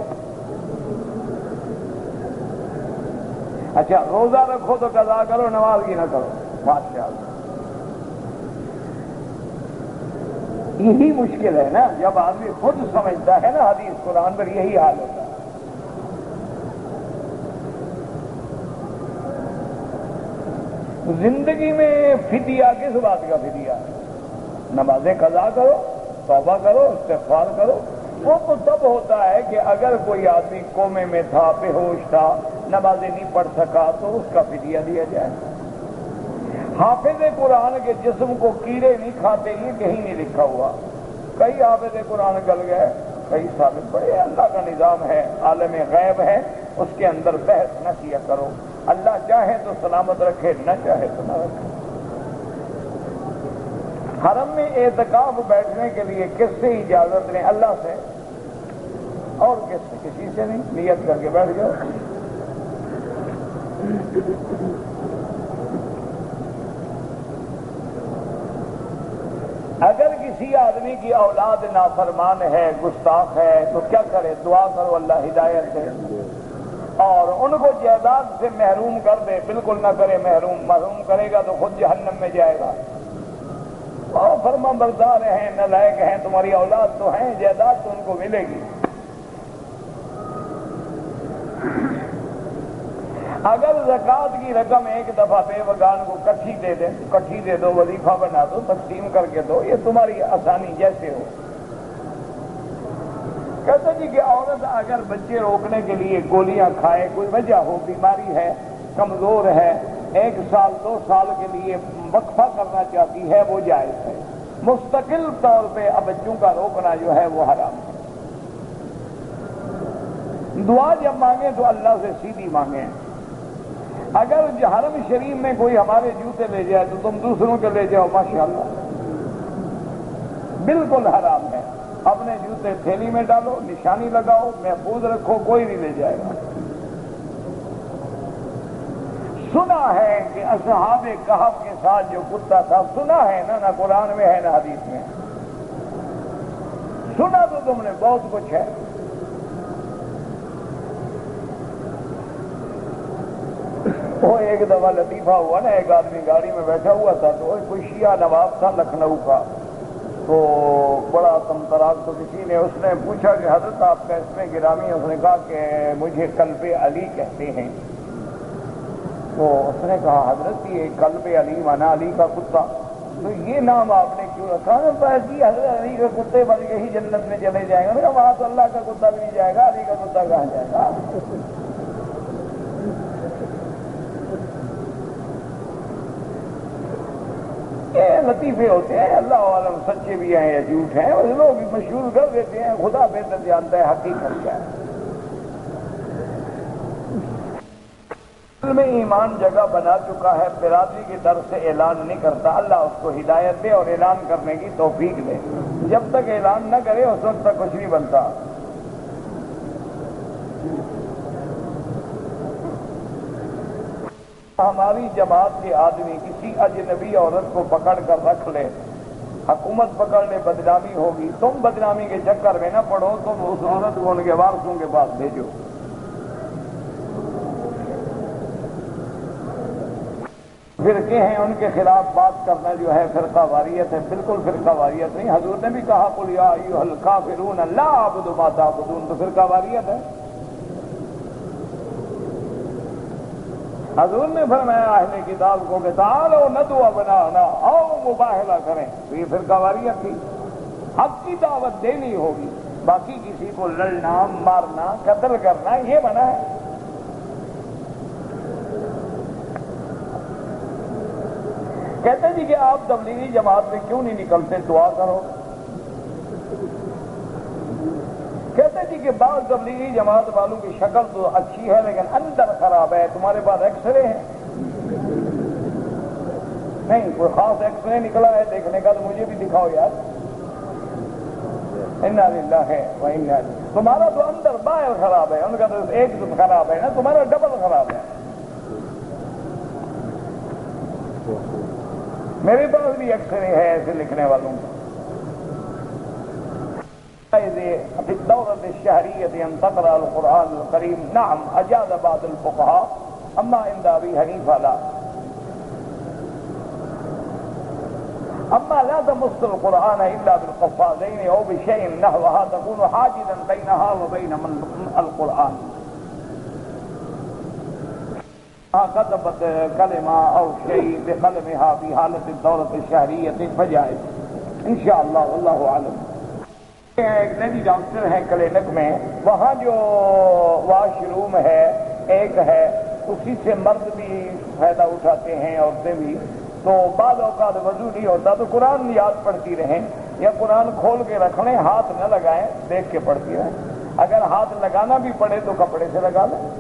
اچھا روزہ رکھو تو قضا کرو، نماز کی نہ کرو، ماشاءاللہ۔ یہی مشکل ہے نا، جب آدمی خود سمجھتا ہے نا حدیث قرآن پر، یہی حال ہوتا ہے۔ زندگی میں فدیہ کس بات کا فدیہ ہے؟ نمازیں قضا کرو، توبہ کرو، استغفار کرو۔ وہ تو تب ہوتا ہے کہ اگر کوئی آدمی کومے میں تھا، بے ہوش تھا، نمازیں نہیں پڑھ سکا تو اس کا فدیہ دیا جائے۔ حافظ قرآن کے جسم کو کیڑے نہیں کھاتے، یہ کہیں نہیں لکھا ہوا۔ کئی حافظ قرآن گل گئے، کئی ثابت پڑے۔ اللہ کا نظام ہے، عالم غیب ہے، اس کے اندر بحث نہ کیا کرو۔ اللہ چاہے تو سلامت رکھے، نہ چاہے تو نہ رکھے۔ حرم میں اعتکاف بیٹھنے کے لیے کس سے اجازت لیں؟ اللہ سے، اور کس سے؟ کسی سے نہیں، نیت کر کے بیٹھ جاؤ۔ اگر کسی آدمی کی اولاد نافرمان ہے، گستاخ ہے، تو کیا کرے؟ دعا کرو اللہ ہدایت دے، اور ان کو جائیداد سے محروم کر دے، بالکل نہ کرے محروم کرے گا تو خود جہنم میں جائے گا۔ اور فرما بردار ہیں، نالائق ہیں، تمہاری اولاد تو ہیں، جائیداد تو ان کو ملے گی۔ اگر زکوٰۃ کی رقم ایک دفعہ بے وگان کو کٹھی دے دیں، کٹھی دے دو، وظیفہ بنا دو، تقسیم کر کے دو، یہ تمہاری آسانی جیسے ہو۔ کہتے جی کہ عورت اگر بچے روکنے کے لیے گولیاں کھائے، کوئی وجہ ہو، بیماری ہے، کمزور ہے، 1 سال 2 سال کے لیے وقفہ کرنا چاہتی ہے، وہ جائز ہے۔ مستقل طور پہ اب بچوں کا روکنا جو ہے وہ حرام ہے۔ دعا جب مانگیں تو اللہ سے سیدھی مانگیں۔ اگر حرم شریف میں کوئی ہمارے جوتے لے جائے تو تم دوسروں کے لے جاؤ، ماشاءاللہ، بالکل حرام ہے۔ اپنے جوتے تھیلی میں ڈالو، نشانی لگاؤ، محفوظ رکھو، کوئی نہیں لے جائے گا۔ سنا ہے کہ اصحاب کہف کے ساتھ جو کتا تھا، سنا ہے نا، نہ قرآن میں ہے نہ حدیث میں۔ سنا تو تم نے بہت کچھ ہے۔ وہ ایک دفعہ لطیفہ ہوا نا، ایک آدمی گاڑی میں بیٹھا ہوا تھا تو کوئی شیعہ نواب تھا لکھنؤ کا، تو بڑا تمتراک، تو کسی نے اس نے پوچھا کہ حضرت آپ کا اس میں گرامی ہے؟ اس نے کہا کہ مجھے قلب علی کہتے ہیں۔ تو اس نے کہا حضرت یہ قلب علی مانا علی کا کتا؟ تو یہ نام آپ نے کیوں رکھا؟ جی حضرت علی کا کتے بن کے ہی جنت میں چلے جائیں گے۔ وہاں تو اللہ کا کتا بھی نہیں جائے گا، علی کا کتا کہاں جائے گا؟ یہ لطیفے ہوتے ہیں، اللہ عالم سچے بھی ہیں یا جھوٹ ہیں، اور لوگ بھی مشہور کر دیتے ہیں، خدا بہتر جانتا ہے حقیقت کیا ہے۔ دل میں ایمان جگہ بنا چکا ہے، برادری کے در سے اعلان نہیں کرتا، اللہ اس کو ہدایت دے اور اعلان کرنے کی توفیق دے۔ جب تک اعلان نہ کرے اس وقت تک کچھ نہیں بنتا۔ ہماری جماعت کے آدمی کسی اجنبی عورت کو پکڑ کر رکھ لے، حکومت پکڑ لے، بدنامی ہوگی۔ تم بدنامی کے چکر میں نہ پڑو، تم اس عورت کو ان کے وارثوں کے پاس بھیجو۔ فرقے ہیں، ان کے خلاف بات کرنا جو ہے فرقہ واریت ہے، بالکل فرقہ واریت نہیں۔ حضور نے بھی کہا قل یا ایھا الکافرون لا اعبد ما تعبدون، تو فرقہ واریت ہے۔ حضور نے فرمایا اہل کتاب کو کہ تعالوا ندعو ابناءنا، آؤ مباہلہ کریں، تو یہ فرقہ واریت تھی۔ حق کی دعوت دینی ہوگی، باقی کسی کو لڑنا، مارنا، قتل کرنا یہ منع ہے۔ کہتے جی کہ آپ تبلیغی جماعت میں کیوں نہیں نکلتے، دعا کرو۔ کہتے جی کہ بعض تبلیغی جماعت والوں کی شکل تو اچھی ہے لیکن اندر خراب ہے، تمہارے پاس ایکس رے ہیں؟ نہیں، کوئی خاص ایکس رے نکلا ہے دیکھنے کا تو مجھے بھی دکھاؤ یار۔ انا للہ ہے و انا الیہ۔ تمہارا تو اندر باہر خراب ہے، ان کا تو ایک خراب ہے نا، تمہارا ڈبل خراب ہے۔ میرے پاس بھی ایکس رے ہے ایسے لکھنے والوں کا۔ فی الدورة الشهرية أن تقرأ القرآن الكريم، نعم أجاز بعض الفقهاء، أما عند أبي حنيفة لا۔ أما لا تمس القرآن إلا بالقفازين أو بشيء نحوها تكون حاجزا بينها وبين القرآن، كتبت كلمة أو شيء بقلمها في حالة الدورة الشهرية فجائز إن شاء الله، والله أعلم۔ ایک لیڈی ڈاکٹر ہے کلینک میں، وہاں جو واش روم ہے ایک ہے، اسی سے مرد بھی فائدہ اٹھاتے ہیں، عورتیں بھی۔ تو بعض اوقات وضو نہیں ہوتا تو قرآن یاد پڑھتی رہیں، یا قرآن کھول کے رکھ لیں، ہاتھ نہ لگائیں، دیکھ کے پڑھتی رہیں۔ اگر ہاتھ لگانا بھی پڑے تو کپڑے سے لگا لیں۔